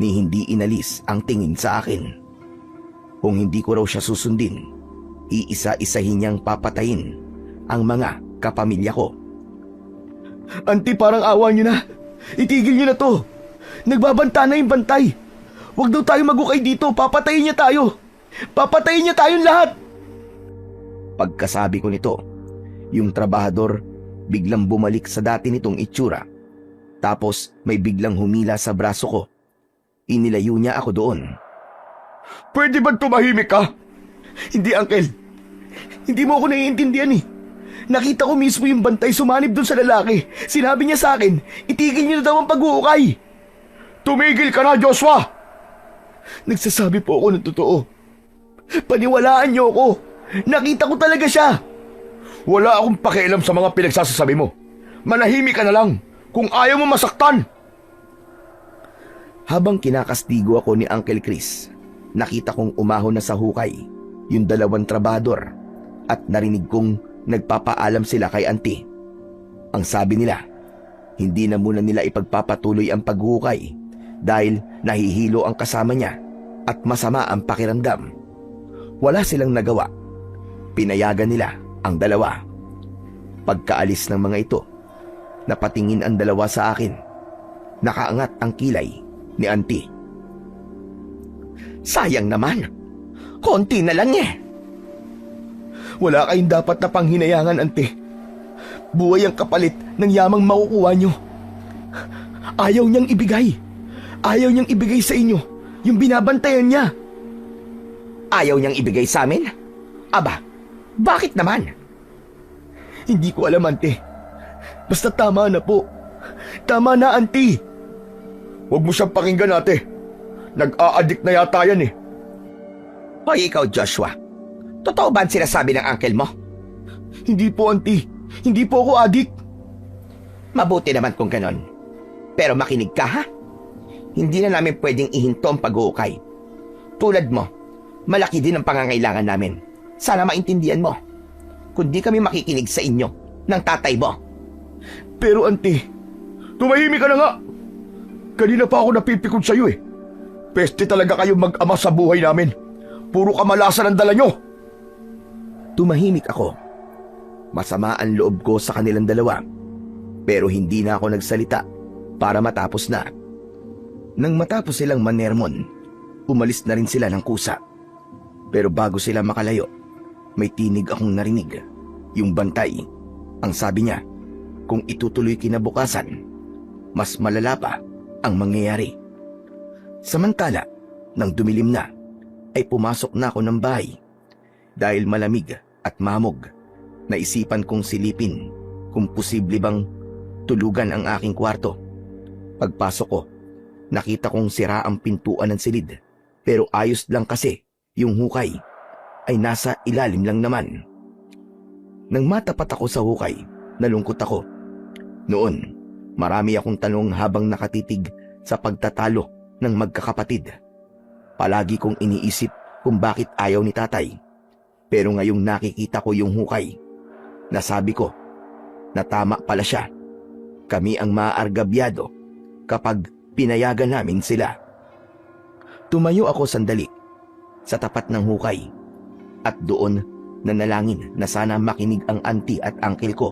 S1: Ni hindi inalis ang tingin sa akin. Kung hindi ko raw siya susundin, iisa-isahin niyang papatayin ang mga kapamilya ko.
S3: Auntie, parang awa niyo na. Itigil niyo na to. Nagbabanta na yung bantay. Huwag daw tayo magukay dito. Papatayin niya tayo. Papatayin niya tayong lahat.
S1: Pagkasabi ko nito, yung trabahador biglang bumalik sa dati nitong itsura. Tapos may biglang humila sa braso ko. Inilayo niya ako doon.
S3: Pwede ba tumahimik ka? Hindi, Uncle. Hindi mo ako naiintindihan eh. Nakita ko mismo yung bantay sumanib dun sa lalaki. Sinabi niya sa akin, itigil niyo na daw ang pag-uukay. Tumigil ka na, Joshua! Nagsasabi po ako ng totoo. Paniwalaan niyo ako. Nakita ko talaga siya. Wala akong pakialam sa mga pinagsasasabi mo. Manahimik ka na lang kung ayaw mo masaktan.
S1: Habang kinakastigo ako ni Uncle Chris, nakita kong umahon na sa hukay yung dalawang trabador at narinig kong nagpapaalam sila kay auntie. Ang sabi nila, hindi na muna nila ipagpapatuloy ang paghukay dahil nahihilo ang kasama niya at masama ang pakiramdam. Wala silang nagawa. Pinayagan nila ang dalawa. Pagkaalis ng mga ito, napatingin ang dalawa sa akin. Nakaangat ang kilay ni auntie.
S2: Sayang naman. Konti na lang eh.
S3: Wala kayong dapat na panghinayangan, ante. Buhay ang kapalit ng yamang makukuha nyo. Ayaw niyang ibigay. Ayaw niyang ibigay sa inyo yung binabantayan niya.
S2: Ayaw niyang ibigay sa amin? Aba, bakit naman?
S3: Hindi ko alam, ante. Basta tama na po. Tama na, ante. Huwag mo siyang pakinggan, ate. Nag-a-addict na yata yan eh.
S2: Hoy, ikaw, Joshua. Totoo ba ang sinasabi ng uncle mo?
S3: Hindi po, auntie. Hindi po ako adik.
S2: Mabuti naman kung ganon. Pero makinig ka, ha? Hindi na namin pwedeng ihinto ang pag-uukay. Tulad mo, malaki din ang pangangailangan namin. Sana maintindihan mo. Kung di kami makikinig sa inyo ng tatay mo.
S3: Pero, auntie, tumahimik ka na nga. Kanina pa ako napipikon sa'yo eh. Peste talaga kayong mag-ama sa buhay namin. Puro kamalasan ang dala nyo.
S1: Tumahimik ako. Masama ang loob ko sa kanilang dalawa. Pero hindi na ako nagsalita para matapos na. Nang matapos silang manermon, umalis na rin sila ng kusa. Pero bago sila makalayo, may tinig akong narinig. Yung bantay. Ang sabi niya, kung itutuloy kinabukasan, mas malala pa ang mangyayari. Samantala, nang dumilim na, ay pumasok na ako ng bahay. Dahil malamig at mamog, naisipan kong silipin kung posible bang tulugan ang aking kwarto. Pagpasok ko, nakita kong sira ang pintuan ng silid, pero ayos lang kasi yung hukay ay nasa ilalim lang naman. Nang matapat ako sa hukay, nalungkot ako. Noon, marami akong tanong habang nakatitig sa pagtatalo ng magkakapatid. Palagi kong iniisip kung bakit ayaw ni tatay. Pero ngayong nakikita ko yung hukay, nasabi ko na tama pala siya. Kami ang maaargabyado kapag pinayagan namin sila. Tumayo ako sandali sa tapat ng hukay at doon nanalangin na sana makinig ang auntie at uncle ko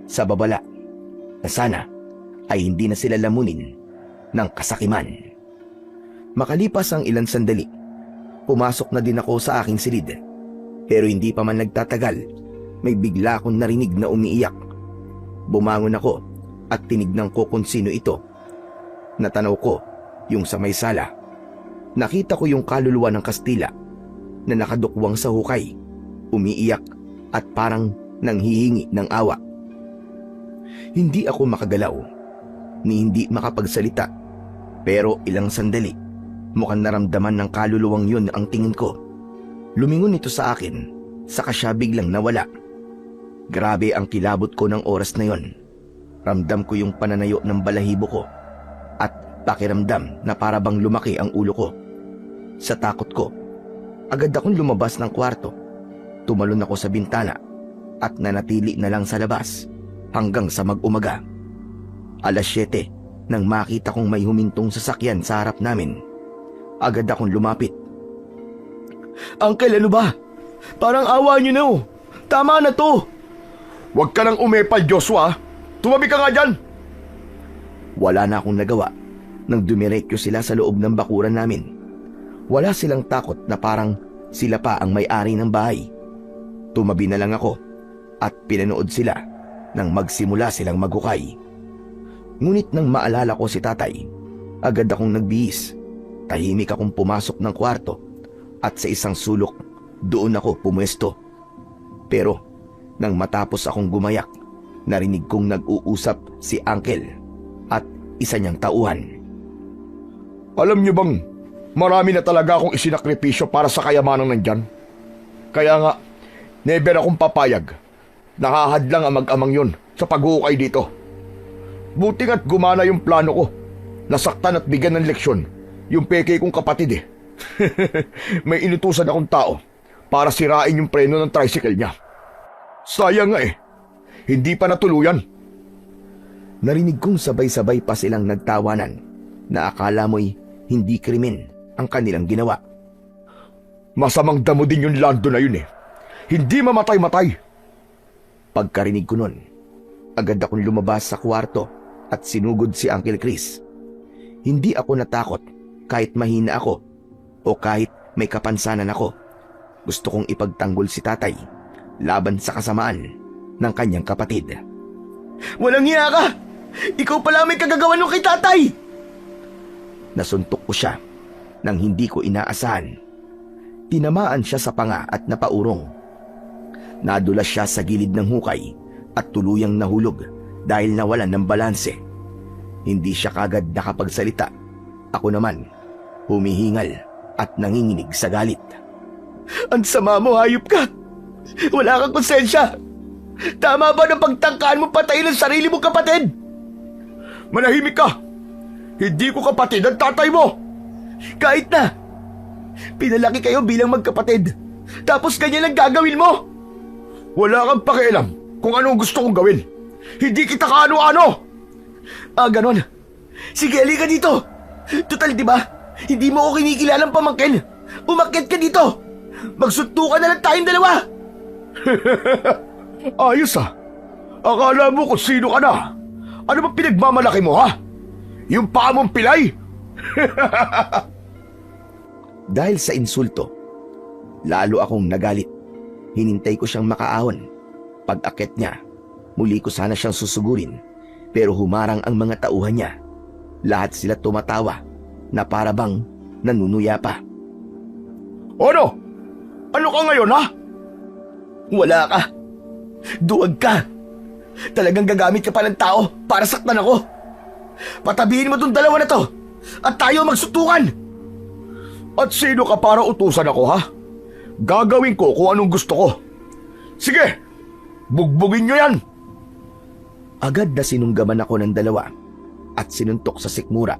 S1: sa babala, na sana ay hindi na sila lamunin ng kasakiman. Makalipas ang ilang sandali, pumasok na din ako sa aking silid. Pero hindi pa man nagtatagal, may bigla akong narinig na umiiyak. Bumangon ako at tinignan ko kung sino ito. Natanaw ko yung sa may sala. Nakita ko yung kaluluwa ng Kastila na nakadukwang sa hukay, umiiyak at parang nanghihingi ng awa. Hindi ako makagalaw, ni hindi makapagsalita. Pero ilang sandali, mukhang naramdaman ng kaluluwang yun ang tingin ko. Lumingon ito sa akin, saka siya biglang nawala. Grabe ang kilabot ko ng oras na yon. Ramdam ko yung pananayo ng balahibo ko at pakiramdam na para bang lumaki ang ulo ko. Sa takot ko, agad akong lumabas ng kwarto. Tumalon ako sa bintana at nanatili na lang sa labas hanggang sa mag-umaga. 7:00 nang makita kong may humintong sasakyan sa harap namin. Agad akong lumapit.
S3: Uncle, ano ba? Parang awa niyo na oh. Tama na to. Huwag ka nang umepal, Joshua. Tumabi ka nga dyan.
S1: Wala na akong nagawa nang dumiretso sila sa loob ng bakuran namin. Wala silang takot na parang sila pa ang may-ari ng bahay. Tumabi na lang ako at pinanood sila nang magsimula silang maghukay. Ngunit nang maalala ko si tatay, agad akong nagbihis. Tahimik akong pumasok ng kwarto at sa isang sulok doon ako pumuesto. Pero nang matapos akong gumayak, narinig kong nag-uusap si Uncle at isa niyang tauhan.
S3: Alam niyo bang, marami na talaga akong isinakripisyo para sa kayamanang nandyan. Kaya nga, never akong papayag. Nakahadlang ang mag-amang yun sa pag-uukay dito. Buti nga't gumana yung plano ko. Nasaktan at bigyan ng leksyon yung peke kong kapatid eh. May inutusan akong tao para sirain yung preno ng tricycle niya. Sayang nga eh, hindi pa natuluyan.
S1: Narinig kong sabay-sabay pa silang nagtawanan na akala mo'y hindi krimen ang kanilang ginawa.
S3: Masamang damo din yung Lando na yun eh. Hindi mamatay-matay.
S1: Pagkarinig ko nun, agad akong lumabas sa kwarto at sinugod si Uncle Chris. Hindi ako natakot kahit mahina ako o kahit may kapansanan ako. Gusto kong ipagtanggol si tatay laban sa kasamaan ng kanyang kapatid.
S2: Walang hiya ka! Ikaw pala may kagagawan nung kay tatay!
S1: Nasuntok ko siya nang hindi ko inaasahan. Tinamaan siya sa panga at napaurong. Nadulas siya sa gilid ng hukay at tuluyang nahulog dahil nawalan ng balanse. Hindi siya kagad nakapagsalita. Ako naman, humihingal at nanginginig sa galit.
S2: Ang sama mo, hayop ka! Wala kang konsensya! Tama ba na pagtangkaan mo patayin ang sarili mong kapatid?
S3: Manahimik ka! Hindi ko kapatid ang tatay mo!
S2: Kahit na! Pinalaki kayo bilang magkapatid. Tapos ganyan lang gagawin mo!
S3: Wala kang pakialam kung anong gusto kong gawin. Hindi kita kaano-ano!
S2: Ah, ganon. Sige, halika dito. Total, di ba? Hindi mo ako kinikilalang pamangkin. Umakyat ka dito. Magsuntukan na lang tayong dalawa.
S3: Ayos ah. Akala mo kung sino ka na. Ano ba pinagmamalaki mo ha? Yung paa mong pilay?
S1: Dahil sa insulto, lalo akong nagalit. Hinintay ko siyang makaahon. Pag-akit niya, muli ko sana siyang susugurin. Pero humarang ang mga tauhan niya. Lahat sila tumatawa na para bang nanunuya pa.
S3: Ano? Ano ka ngayon ha?
S2: Wala ka. Duwag ka. Talagang gagamit ka pa ng tao para saktan ako. Patabihin mo tong dalawa na to at tayo magsuntukan.
S3: At sino ka para utusan ako ha? Gagawin ko kung anong gusto ko. Sige, bugbugin nyo yan.
S1: Agad na sinunggaman ako ng dalawa at sinuntok sa sikmura.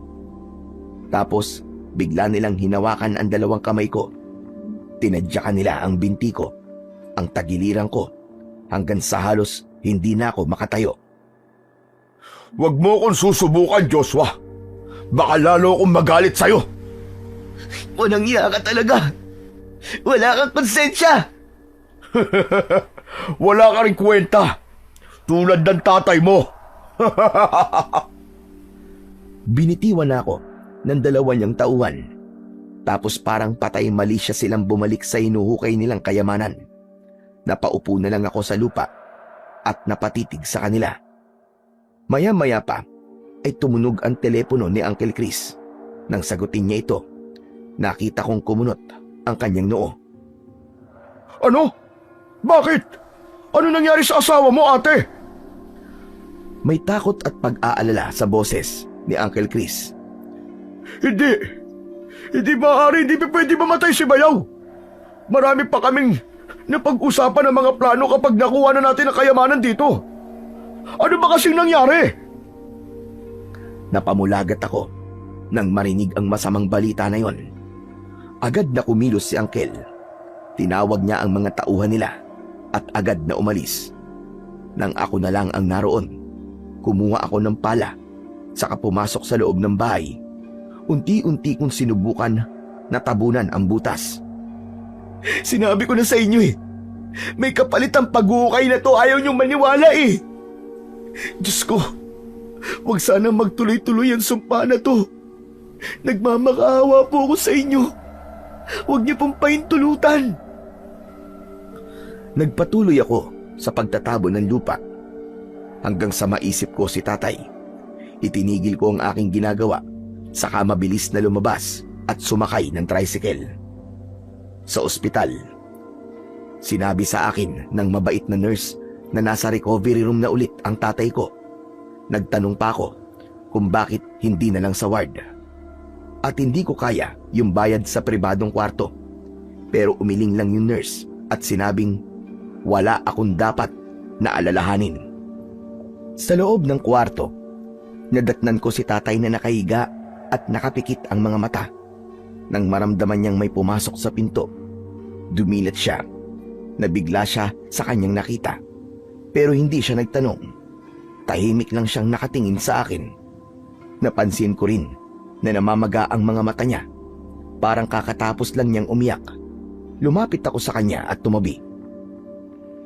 S1: Tapos bigla nilang hinawakan ang dalawang kamay ko. Tinadyakan nila ang binti ko, ang tagiliran ko, hanggang sa halos hindi na ako makatayo.
S3: Huwag mo akong susubukan, Joshua. Baka lalo akong magalit sa'yo.
S2: Walang iya ka talaga. Wala kang konsensya.
S3: Wala ka rin kwenta. Tulad ng tatay mo.
S1: Binitiwan ako ng dalawa niyang tauhan. Tapos parang patay mali siya silang bumalik sa hinuhukay nilang kayamanan. Napaupo na lang ako sa lupa at napatitig sa kanila. Maya-maya pa ay tumunog ang telepono ni Uncle Chris. Nang sagutin niya ito, nakita kong kumunot ang kanyang noo.
S3: Ano? Bakit? Ano nangyari sa asawa mo, ate?
S1: May takot at pag-aalala sa boses ni Uncle Chris.
S3: Hindi maaari, hindi pa pwede mamatay si Bayaw. Marami pa kaming napag-usapan ng mga plano kapag nakuha na natin ang kayamanan dito. Ano ba kasing nangyari?
S1: Napamulagat ako nang marinig ang masamang balita na yon. Agad na kumilos si Uncle. Tinawag niya ang mga tauhan nila at agad na umalis. Nang ako na lang ang naroon, kumuha ako ng pala, saka pumasok sa loob ng bahay. Unti-unti kong sinubukan na tabunan ang butas.
S2: Sinabi ko na sa inyo eh. May kapalit ang pag-uukay na to, ayaw niyong maniwala eh. Diyos ko, huwag sana magtuloy-tuloy ang sumpa na to. Nagmamakaawa po ako sa inyo.
S3: Huwag niyo pong pahintulutan.
S1: Nagpatuloy ako sa pagtatabo ng lupa hanggang sa maisip ko si tatay. Itinigil ko ang aking ginagawa, saka mabilis na lumabas at sumakay ng tricycle. Sa ospital, sinabi sa akin ng mabait na nurse na nasa recovery room na ulit ang tatay ko. Nagtanong pa ako kung bakit hindi na lang sa ward. At hindi ko kaya yung bayad sa pribadong kwarto. Pero umiling lang yung nurse at sinabing wala akong dapat na alalahanin. Sa loob ng kwarto, nadatnan ko si tatay na nakahiga at nakapikit ang mga mata. Nang maramdaman niyang may pumasok sa pinto, dumilat siya. Nabigla siya sa kanyang nakita. Pero hindi siya nagtanong. Tahimik lang siyang nakatingin sa akin. Napansin ko rin na namamaga ang mga mata niya. Parang kakatapos lang niyang umiyak. Lumapit ako sa kanya at tumabi.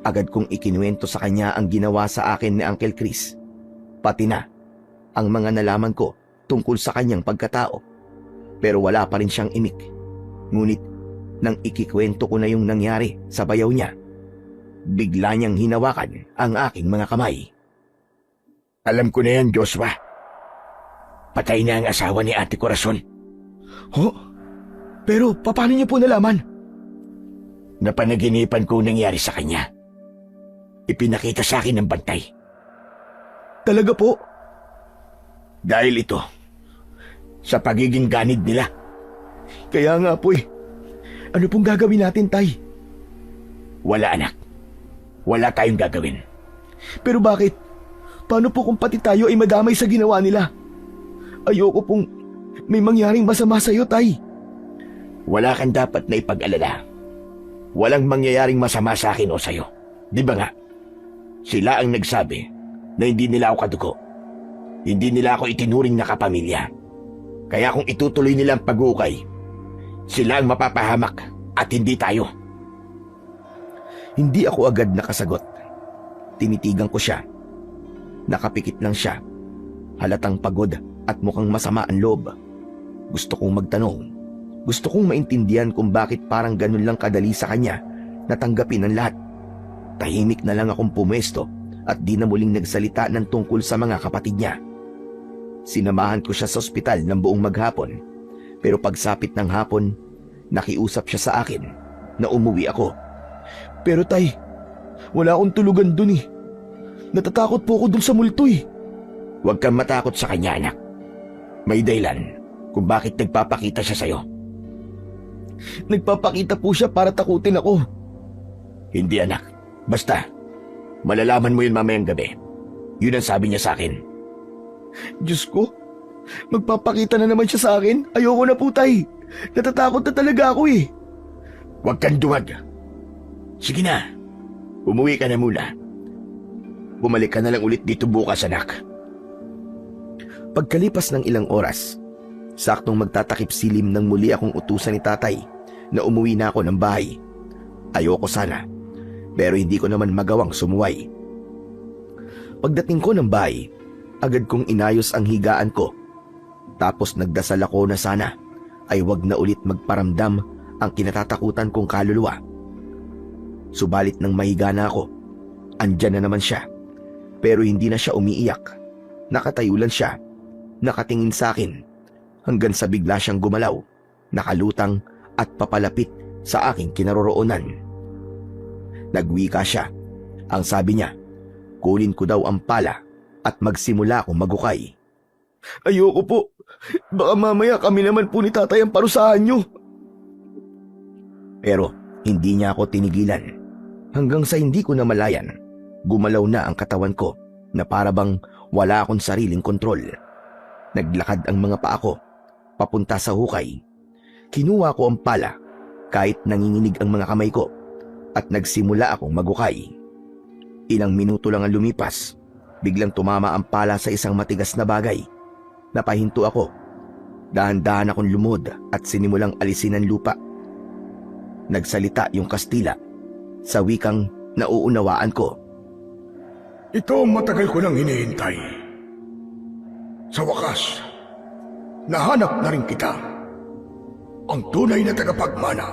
S1: Agad kong ikinuwento sa kanya ang ginawa sa akin ni Uncle Chris. Pati na ang mga nalaman ko tungkol sa kanyang pagkatao. Pero wala pa rin siyang imik. Ngunit nang ikikwento ko na yung nangyari sa bayaw niya, bigla niyang hinawakan ang aking mga kamay.
S2: Alam ko na yan, Joshua. Patay na ang asawa ni Ate Corazon.
S3: Ho? Pero paano niyo po nalaman?
S2: Napanaginipan ko nangyari sa kanya. Ipinakita sa akin ng bantay.
S3: Talaga po?
S2: Dahil ito, sa pagiging ganid nila.
S3: Kaya nga po eh. Ano pong gagawin natin, tay?
S2: Wala, anak. Wala tayong gagawin.
S3: Pero bakit? Paano po kung pati tayo ay madamay sa ginawa nila? Ayoko pong may mangyaring masama sa'yo, tay.
S2: Wala kang dapat na ipag-alala. Walang mangyayaring masama sa akin o sa'yo. Di ba nga? Sila ang nagsabi na hindi nila ako kadugo. Hindi nila ako itinuring na kapamilya. Kaya kung itutuloy nila ang pag-uukay, sila ang mapapahamak at hindi tayo.
S1: Hindi ako agad nakasagot. Tinitigan ko siya. Nakapikit lang siya. Halatang pagod at mukhang masama ang loob. Gusto kong magtanong. Gusto kong maintindihan kung bakit parang ganun lang kadali sa kanya na tanggapin ang lahat. Tahimik na lang akong pumesto at di na muling nagsalita ng tungkol sa mga kapatid niya. Sinamahan ko siya sa ospital ng buong maghapon. Pero pagsapit ng hapon, nakiusap siya sa akin na umuwi ako.
S3: Pero tay, wala akong tulugan dun eh. Natatakot po ako dun sa multo eh.
S2: Huwag kang matakot sa kanya, anak. May dahilan kung bakit nagpapakita siya sa'yo.
S3: Nagpapakita po siya para takutin ako.
S2: Hindi, anak. Basta, malalaman mo yun mamayang gabi. Yun ang sabi niya sa akin.
S3: Diyos ko, magpapakita na naman siya sa akin. Ayoko na po, tay. Natatakot na talaga ako eh.
S2: Huwag kang duwag. Sige na, umuwi ka na muna. Bumalik ka na lang ulit dito bukas, anak.
S1: Pagkalipas ng ilang oras, saktong magtatakip silim nang muli akong utusan ni tatay na umuwi na ako ng bahay. Ayoko sana, pero hindi ko naman magawang sumuway. Pagdating ko ng bahay, agad kong inayos ang higaan ko. Tapos nagdasal ako na sana ay wag na ulit magparamdam ang kinatatakutan kong kaluluwa. Subalit nang mahiga na ako, andyan na naman siya. Pero hindi na siya umiiyak. Nakatayo lang siya, nakatingin sa akin, hanggang sa bigla siyang gumalaw, nakalutang at papalapit sa aking kinaroroonan. Nagwika siya. Ang sabi niya, kunin ko daw ang pala at magsimula akong magukay.
S3: Ayoko po. Baka mamaya kami naman po ni tatay ang parusahan niyo.
S1: Pero hindi niya ako tinigilan. Hanggang sa hindi ko namalayan, gumalaw na ang katawan ko na parabang wala akong sariling kontrol. Naglakad ang mga paa ko papunta sa hukay. Kinuha ko ang pala kahit nanginginig ang mga kamay ko at nagsimula akong magukay. Ilang minuto lang ang lumipas, biglang tumama ang pala sa isang matigas na bagay. Napahinto ako. Dahan-dahan akong lumod at sinimulang alisin ang lupa. Nagsalita yung Kastila sa wikang nauunawaan ko.
S4: Ito ang matagal ko nang hinihintay. Sa wakas, nahanap na rin kita. ang tunay na tagapagmana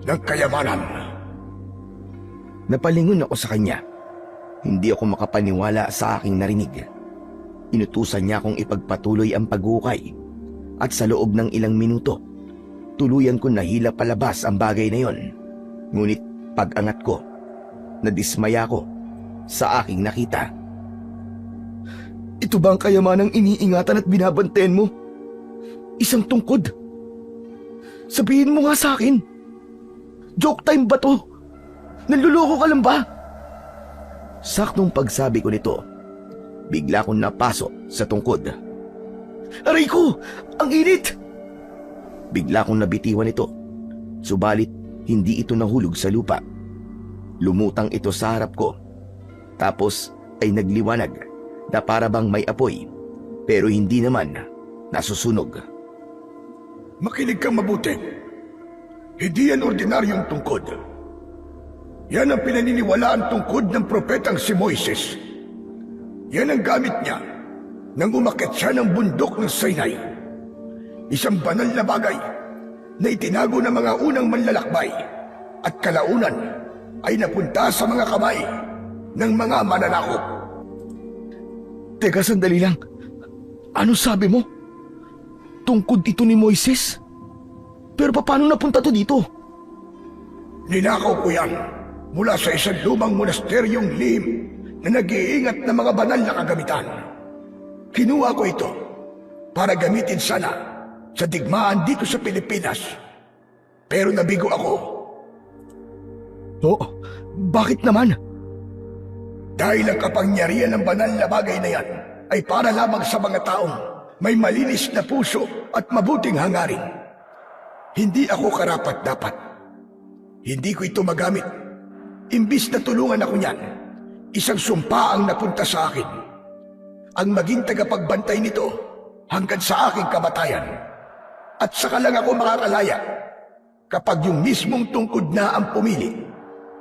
S4: ng kayamanan.
S1: Napalingon ako sa kanya. Hindi ako makapaniwala sa aking narinig. Inutusan niya akong ipagpatuloy ang paghukay at sa loob ng ilang minuto, tuluyan ko nahila palabas ang bagay na yon. Ngunit pag-angat ko, nadismaya ko sa aking nakita. Ito ba ang kayamanang iniingatan at binabantayan mo? Isang tungkod? Sabihin mo nga sa akin. Joke time ba to? Nanluloko ka lang ba? Saktong pagsabi ko nito, bigla akong napasok sa tungkod. Aray ko! Ang init! Bigla akong nabitiwan ito. Subalit, hindi ito nahulog sa lupa. Lumutang ito sa harap ko. Tapos ay nagliwanag na para bang may apoy, pero hindi naman nasusunog.
S4: Makinig kang mabuti. Hindi yan ordinaryong tungkod. Yan ang pinaniniwalaan tungkod ng propetang si Moises. Yan ang gamit niya nang umakyat siya ng bundok ng Sinai. Isang banal na bagay na itinago ng mga unang manlalakbay at kalaunan ay napunta sa mga kamay ng mga mananakop.
S1: Teka, sandali lang. Ano sabi mo? Tungkod ito ni Moises? Pero paano napunta to dito?
S4: Ninakaw ko yan mula sa isang lumang monasteryong lihim na nag-iingat ng mga banal na kagamitan. Kinuha ko ito para gamitin sana sa digmaan dito sa Pilipinas. Pero nabigo ako.
S1: Oh, bakit naman?
S4: Dahil ang kapangyarihan ng banal na bagay na yan ay para lamang sa mga taong may malinis na puso at mabuting hangarin. Hindi ako karapat-dapat. Hindi ko ito magamit. Imbis na tulungan ako niyan, isang sumpa ang napunta sa akin. Ang maging tagapagbantay nito hanggang sa aking kamatayan. At saka lang ako makakalaya kapag yung mismong tungkod na ang pumili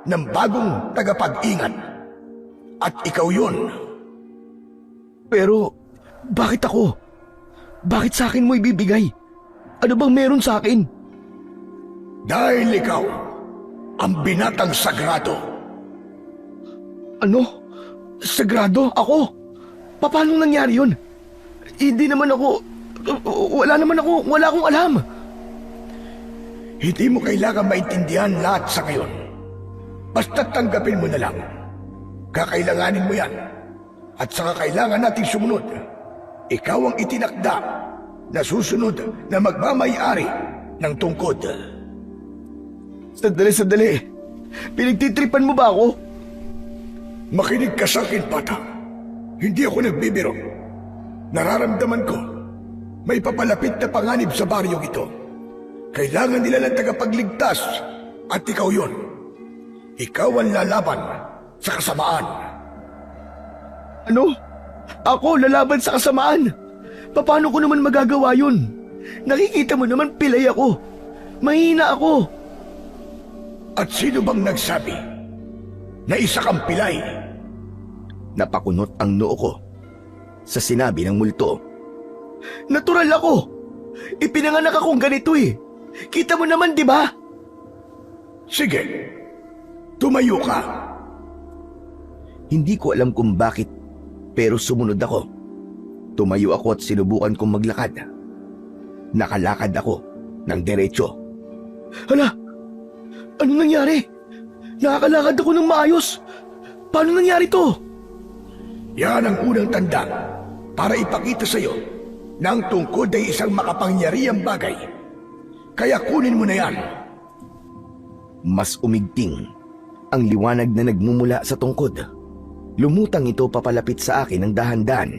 S4: ng bagong tagapag-ingat. At ikaw yun.
S1: Pero, bakit ako? Bakit sa akin mo ibibigay? Ano bang meron sa akin?
S4: Dahil ikaw ang binatang sagrado.
S1: Ano? Sagrado? Ako? Paano nangyari yun? Hindi naman ako... Wala akong alam.
S4: Hindi mo kailangan maintindihan lahat sa ngayon. Basta tanggapin mo na lang. Kakailanganin mo yan. At saka kailangan nating sumunod. Ikaw ang itinakda na susunod na magmamay-ari ng tungkod.
S1: Sandali. Pinagtitripan mo ba ako?
S4: Makinig ka sa akin, bata. Hindi ako nagbibiro. Nararamdaman ko, may papalapit na panganib sa baryong ito. Kailangan nila ng tagapagligtas at ikaw yun. Ikaw ang lalaban sa kasamaan.
S1: Ano? Ako lalaban sa kasamaan? Paano ko naman magagawa yun? Nakikita mo naman pilay ako. Mahina ako.
S4: At sino bang nagsabi na isa kang pilay?
S1: Napakunot ang noo ko sa sinabi ng multo. Natural ako. Ipinanganak akong ganito eh. Kita mo naman, di ba?
S4: Sige, tumayo ka.
S1: Hindi ko alam kung bakit, pero sumunod ako. Tumayo ako at sinubukan kong maglakad. Nakalakad ako ng diretso. Hala! Ano nangyari? Nakakalakad ako ng maayos. Paano nangyari to?
S4: Yan ang unang tanda para ipakita sa iyo na ang tungkod ay isang makapangyarihang bagay. Kaya kunin mo na yan.
S1: Mas umigting ang liwanag na nagmumula sa tungkod. Lumutang ito papalapit sa akin ng dahan-dahan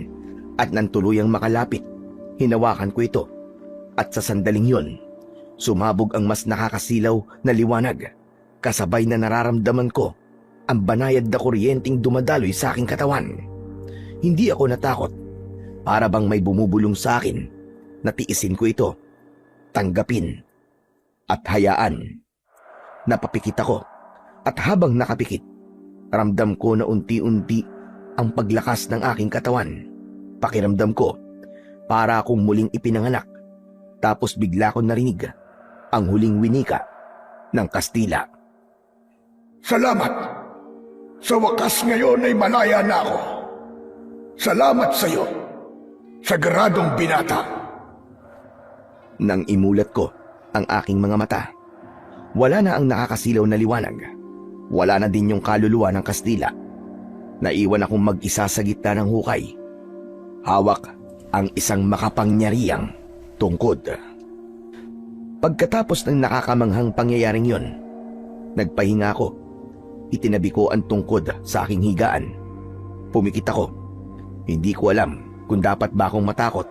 S1: at nang tuluyang makalapit, hinawakan ko ito. At sa sandaling yon, sumabog ang mas nakakasilaw na liwanag. Kasabay na nararamdaman ko ang banayad na kuryenteng dumadaloy sa aking katawan. Hindi ako natakot. Para bang may bumubulong sa akin. Natiisin ko ito. Tanggapin. At hayaan. Napapikit ako. At habang nakapikit, ramdam ko na unti-unti ang paglakas ng aking katawan. Pakiramdam ko, para akong muling ipinanganak. Tapos bigla ko narinig ang huling winika ng Kastila.
S4: Salamat. Sa wakas ngayon ay malaya na ako. Salamat sa iyo, sagradong binata.
S1: Nang imulat ko ang aking mga mata, wala na ang nakakasilaw na liwanag. Wala na din yung kaluluwa ng Kastila. Naiwan akong mag-isa sa gitna ng hukay. Hawak ang isang makapangyarihang tungkod. Pagkatapos ng nakakamanghang pangyayaring yon, nagpahinga ako. Itinabi ko ang tungkod sa aking higaan. Pumikit ako. Hindi ko alam kung dapat ba akong matakot,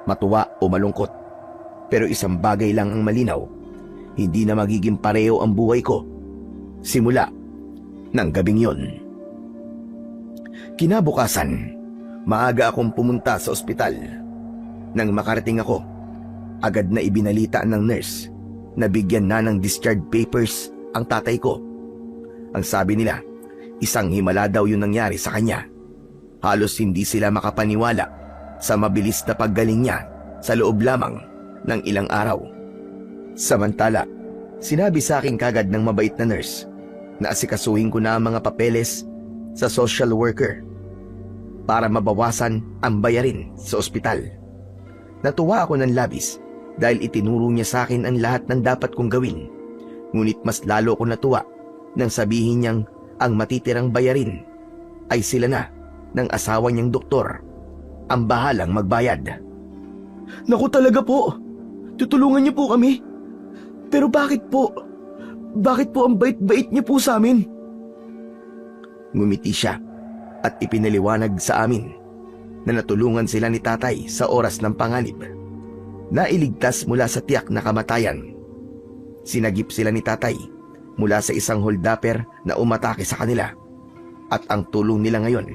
S1: matuwa o malungkot. Pero isang bagay lang ang malinaw. Hindi na magiging pareho ang buhay ko simula ng gabing yon. Kinabukasan, maaga akong pumunta sa ospital. Nang makarating ako, agad na ibinalita ng nurse na bigyan na ng discharge papers ang tatay ko. Ang sabi nila, isang himala daw yung nangyari sa kanya. Halos hindi sila makapaniwala sa mabilis na paggaling niya sa loob lamang ng ilang araw. Samantala, sinabi sa akin kagad ng mabait na nurse na asikasuhin ko na ang mga papeles sa social worker para mabawasan ang bayarin sa ospital. Natuwa ako ng labis dahil itinuro niya sa akin ang lahat ng dapat kong gawin. Ngunit mas lalo ko natuwa nang sabihin niyang ang matitirang bayarin ay sila na ng asawa niyang doktor ang bahalang magbayad.
S3: Naku talaga po, tutulungan niyo po kami. Pero bakit po? Bakit po ang bait-bait niyo po sa amin?
S1: Ngumiti siya at ipinaliwanag sa amin na natulungan sila ni tatay sa oras ng panganib. Nailigtas mula sa tiyak na kamatayan. Sinagip sila ni tatay mula sa isang holdapper na umatake sa kanila. At ang tulong nila ngayon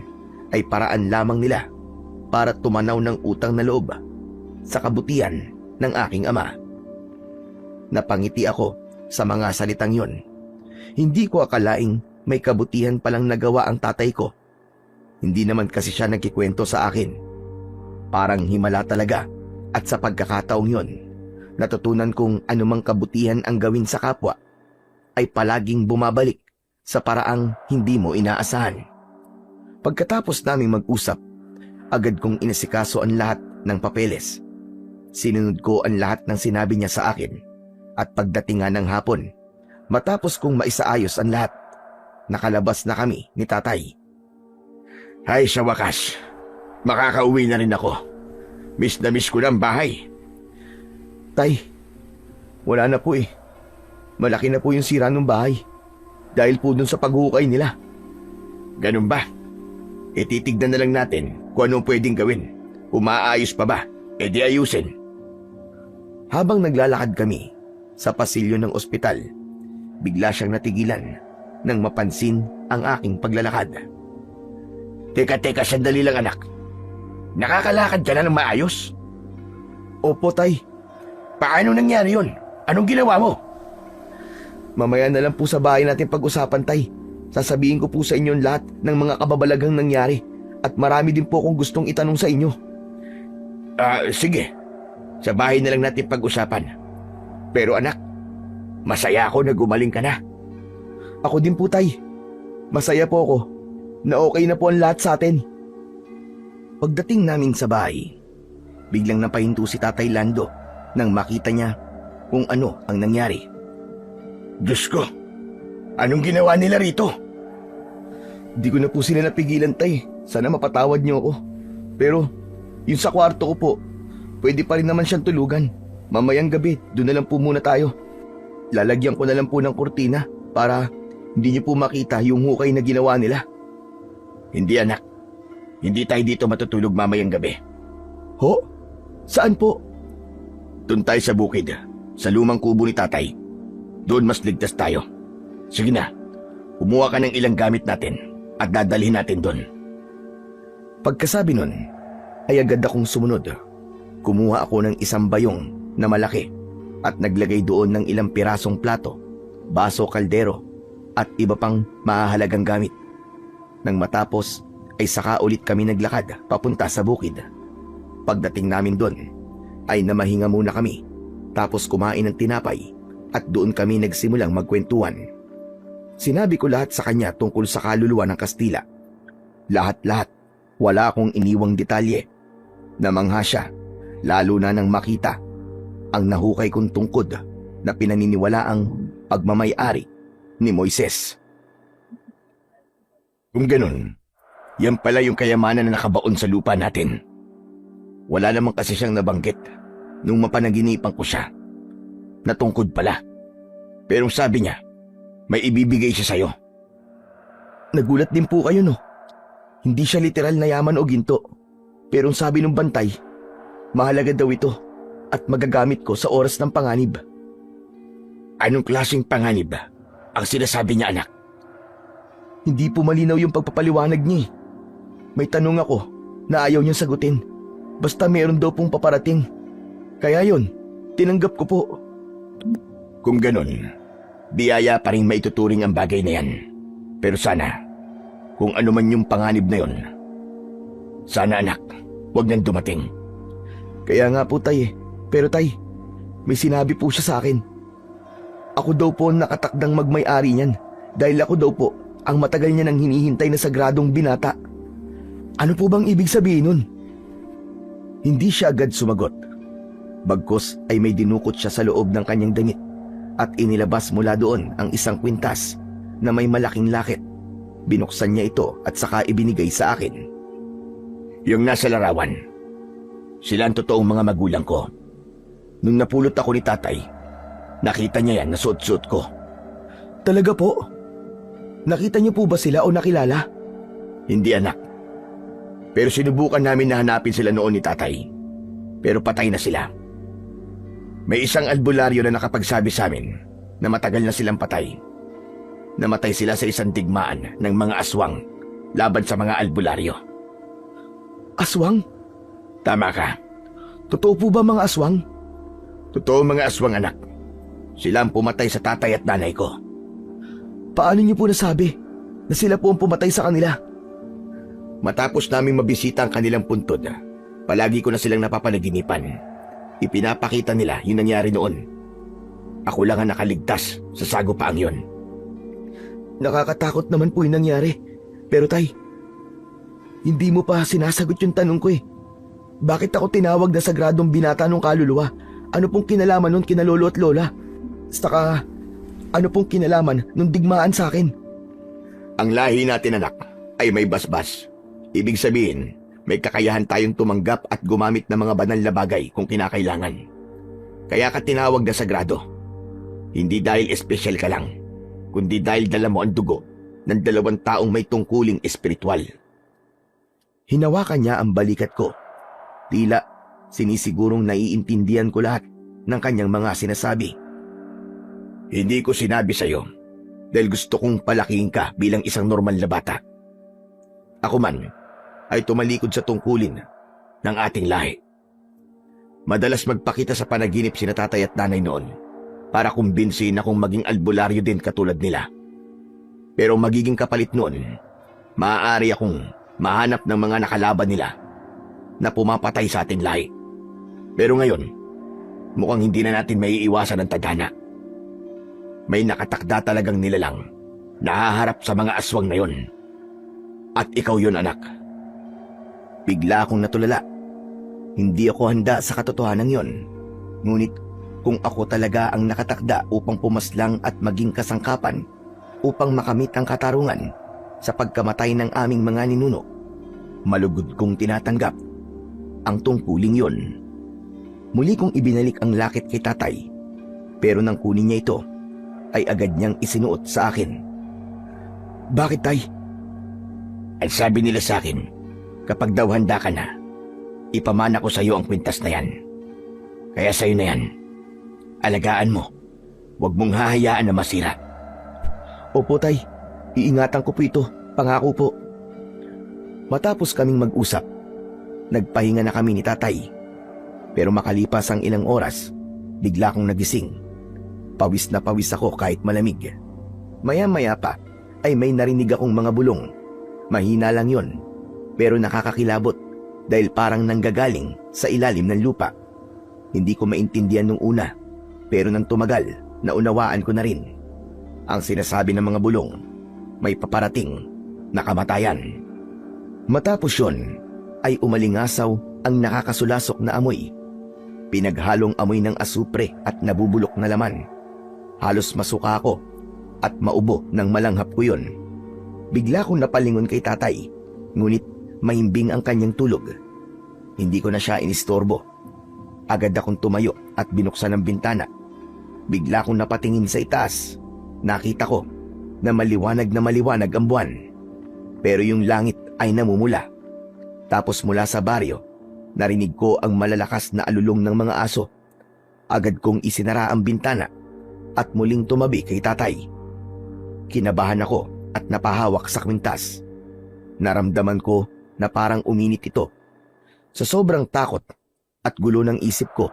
S1: ay paraan lamang nila para tumanaw ng utang na loob sa kabutihan ng aking ama. Napangiti ako sa mga salitang yon. Hindi ko akalaing may kabutihan palang nagawa ang tatay ko. Hindi naman kasi siya nagkikwento sa akin. Parang himala talaga, at sa pagkakataong yon, natutunan kong anumang kabutihan ang gawin sa kapwa ay palaging bumabalik sa paraang hindi mo inaasahan. Pagkatapos naming mag-usap, agad kong inasikaso ang lahat ng papeles. Sinunod ko ang lahat ng sinabi niya sa akin, at pagdating nga ng hapon, matapos kong maisaayos ang lahat, nakalabas na kami ni tatay.
S2: Ay, sa wakas, makakauwi na rin ako. Miss na miss ko ng bahay.
S3: Tay, wala na po eh. Malaki na po yung sira ng bahay dahil po dun sa paghukay nila.
S2: Ganun ba? E titignan na lang natin kung anong pwedeng gawin. Umaayos pa ba? E di ayusin.
S1: Habang naglalakad kami sa pasilyo ng ospital, bigla siyang natigilan nang mapansin ang aking paglalakad.
S2: Teka, sandali lang anak. Nakakalakad ka na ng maayos?
S3: Opo, tay.
S2: Paano nangyari yun? Anong ginawa mo?
S3: Mamaya na lang po sa bahay natin pag-usapan, tay. Sasabihin ko po sa inyo lahat ng mga kababalaghang nangyari at marami din po akong gustong itanong sa inyo.
S2: Sige. Sa bahay na lang natin pag-usapan. Pero anak, masaya ako na gumaling ka na.
S3: Ako din po, tay. Masaya po ako na okay na po ang lahat sa atin.
S1: Pagdating namin sa bahay, biglang napahinto si Tatay Lando nang makita niya kung ano ang nangyari.
S2: Diyos ko, anong ginawa nila rito?
S3: Di ko na po sila napigilan, tay. Sana mapatawad niyo ako. Pero yung sa kwarto ko po, pwede pa rin naman siyang tulugan. Mamayang gabi, doon na lang po muna tayo. Lalagyan ko na lang po ng kurtina para hindi niyo po makita yung hukay na ginawa nila.
S2: Hindi anak, hindi tayo dito matutulog mamayang gabi.
S3: Ho? Saan po?
S2: Doon tayo sa bukid, sa lumang kubo ni tatay. Doon mas ligtas tayo. Sige na, kumuha ka ng ilang gamit natin at dadalhin natin doon.
S1: Pagkasabi nun, ay agad akong sumunod. Kumuha ako ng isang bayong na malaki at naglagay doon ng ilang pirasong plato, baso, kaldero at iba pang mahahalagang gamit. Nang matapos ay saka ulit kami naglakad papunta sa bukid. Pagdating namin doon ay namahinga muna kami Tapos kumain ng tinapay at doon kami nagsimulang magkwentuhan. Sinabi ko lahat sa kanya tungkol sa kaluluwa ng Kastila. Lahat-lahat, wala akong iniwang detalye. Namangha siya, lalo na nang makita ang nahukay kong tungkod na pinaniniwalaang pagmamay-ari ni Moises.
S3: Kung ganun, yan pala yung kayamanan na nakabaon sa lupa natin.
S1: Wala naman kasi siyang nabanggit nung mapanaginipan ko siya. Natungkod pala.
S3: Pero sabi niya, may ibibigay siya sa'yo.
S1: Nagulat din po kayo, no? Hindi siya literal na yaman o ginto. Pero ang sabi ng bantay, mahalaga daw ito at magagamit ko sa oras ng panganib.
S3: Anong klaseng panganib ang sinasabi niya, anak?
S1: Hindi po malinaw yung pagpapaliwanag niya. May tanong ako na ayaw niyang sagutin. Basta meron daw pong paparating. Kaya yon, tinanggap ko po.
S3: Kung ganun, biyaya pa rin maituturing ang bagay na yan. Pero sana, kung ano man yung panganib na yon, sana anak, huwag nang dumating.
S1: Kaya nga po tay, pero tay, may sinabi po siya sa akin. Ako daw po ang nakatakdang magmay-ari niyan dahil ako daw po ang matagal niya nang hinihintay na sagradong binata. Ano po bang ibig sabihin nun? Hindi siya agad sumagot. Bagkus ay may dinukot siya sa loob ng kanyang damit at inilabas mula doon ang isang kwintas na may malaking lakit. Binuksan niya ito at saka ibinigay sa akin.
S3: Yung nasa larawan, sila ang totoong mga magulang ko. Nung napulot ako ni tatay, nakita niya yan na suot-suot ko.
S1: Talaga po? Nakita niyo po ba sila o nakilala?
S3: Hindi anak. Pero sinubukan namin na hanapin sila noon ni tatay. Pero patay na sila. May isang albularyo na nakapagsabi sa amin na matagal na silang patay. Namatay sila sa isang digmaan ng mga aswang laban sa mga albularyo.
S1: Aswang?
S3: Tama ka.
S1: Totoo po ba mga aswang?
S3: Totoo mga aswang, anak. Sila ang pumatay sa tatay at nanay ko.
S1: Paano niyo po nasabi na sila po ang pumatay sa kanila?
S3: Matapos naming mabisita ang kanilang puntod, palagi ko na silang napapanaginipan. Ipinapakita nila yung nangyari noon. Ako lang ang nakaligtas sa sagupaang yon.
S1: Nakakatakot naman po yung nangyari. Pero tay, hindi mo pa sinasagot yung tanong ko eh. Bakit ako tinawag na sagradong binata ng kaluluwa? Ano pong kinalaman nun kina lolo at lola? Saka, ano pong kinalaman nung digmaan sa akin?
S3: Ang lahi natin, anak, ay may basbas. Ibig sabihin, may kakayahan tayong tumanggap at gumamit ng mga banal na bagay kung kinakailangan. Kaya ka tinawag na sagrado. Hindi dahil espesyal ka lang, kundi dahil dala mo ang dugo ng 2 taong may tungkuling espiritual.
S1: Hinawakan niya ang balikat ko. Tila sinisigurong naiintindihan ko lahat ng kanyang mga sinasabi.
S3: Hindi ko sinabi sa'yo dahil gusto kong palakihin ka bilang isang normal na bata. Ako man ay tumalikod sa tungkulin ng ating lahi. Madalas magpakita sa panaginip sina tatay at nanay noon para kumbinsihin akong maging albularyo din katulad nila. Pero magiging kapalit noon, maaari akong mahanap ng mga nakalaban nila na pumapatay sa ating lahi. Pero ngayon, mukhang hindi na natin maiiwasan ang tadhana. May nakatakda talagang nilalang na haharap sa mga aswang na yon. At ikaw yon, anak.
S1: Bigla akong natulala. Hindi ako handa sa katotohanan yon. Ngunit kung ako talaga ang nakatakda upang pumaslang at maging kasangkapan upang makamit ang katarungan sa pagkamatay ng aming mga ninuno, malugod kong tinatanggap ang tungkuling yon. Muli kong ibinalik ang lakit kay tatay, pero nang kunin niya ito, ay agad niyang isinuot sa akin. Bakit, tay?
S3: Ang sabi nila sa akin, kapag daw handa ka na, ipamana ko sa iyo ang kwintas na yan. Kaya sa iyo na yan. Alagaan mo. Huwag mong hahayaan na masira.
S1: Opo, tay. Iingatan ko po ito. Pangako po. Matapos kaming mag-usap, nagpahinga na kami ni tatay. Pero makalipas ang ilang oras, bigla akong nagising. Pawis na pawis ako kahit malamig. Maya-maya pa ay may narinig akong mga bulong. Mahina lang yon, pero nakakakilabot dahil parang nanggagaling sa ilalim ng lupa. Hindi ko maintindihan nung una Pero nang tumagal, naunawaan ko na rin. Ang sinasabi ng mga bulong, may paparating na kamatayan. Matapos yun, ay umalingasaw ang nakakasulasok na amoy. Pinaghalong amoy ng asupre at nabubulok na laman. Halos masuka ako at maubo ng malanghap ko yun. Bigla kong napalingon kay tatay, ngunit mahimbing ang kanyang tulog. Hindi ko na siya inistorbo. Agad akong tumayo at binuksan ang bintana. Bigla kong napatingin sa itaas. Nakita ko na maliwanag ang buwan. Pero yung langit ay namumula. Tapos mula sa baryo, narinig ko ang malalakas na alulong ng mga aso. Agad kong isinara ang bintana at muling tumabi kay tatay. Kinabahan ako at napahawak sa kwintas. Naramdaman ko na parang uminit ito. Sa sobrang takot at gulo ng isip ko,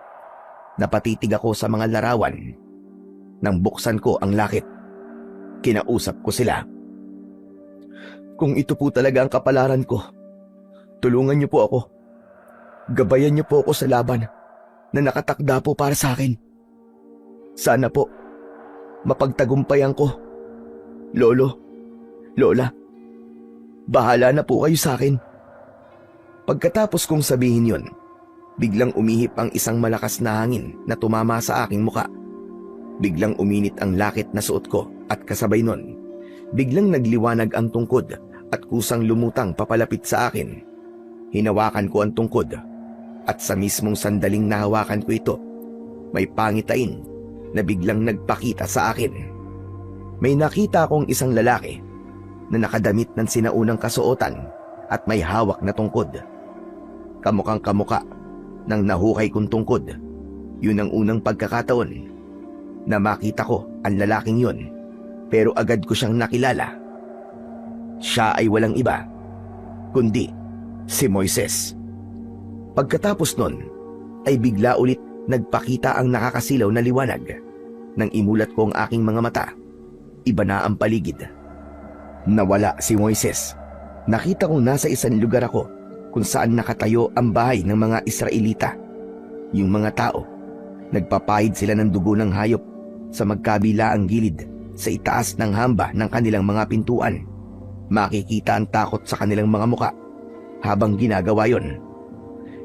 S1: napatitig ako sa mga larawan. Nang buksan ko ang lakit, kinausap ko sila. Kung ito po talaga ang kapalaran ko, tulungan niyo po ako. Gabayan niyo po ako sa laban na nakatakda po para sa akin. Sana po, mapagtagumpayan ko. Lolo, Lola, bahala na po kayo sa akin. Pagkatapos kong sabihin yon, biglang umihip ang isang malakas na hangin na tumama sa aking muka. Biglang uminit ang lakit na suot ko at kasabay nun, biglang nagliwanag ang tungkod at kusang lumutang papalapit sa akin. Hinawakan ko ang tungkod at sa mismong sandaling nahawakan ko ito, may pangitain na biglang nagpakita sa akin. May nakita akong isang lalaki na nakadamit ng sinaunang kasuotan at may hawak na tungkod. Kamukhang kamuka ng nahukay kong tungkod. Yun ang unang pagkakataon na makita ko ang lalaking yun, pero agad ko siyang nakilala. Siya ay walang iba kundi si Moises. Pagkatapos nun ay bigla ulit nagpakita ang nakakasilaw na liwanag. Nang imulat ko ang aking mga mata, iba na ang paligid. Nawala si Moises. Nakita kong nasa isang lugar ako kung saan nakatayo ang bahay ng mga Israelita. Yung mga tao, nagpapahid sila ng dugo ng hayop sa magkabilaang gilid sa itaas ng hamba ng kanilang mga pintuan. Makikita ang takot sa kanilang mga muka habang ginagawa yon.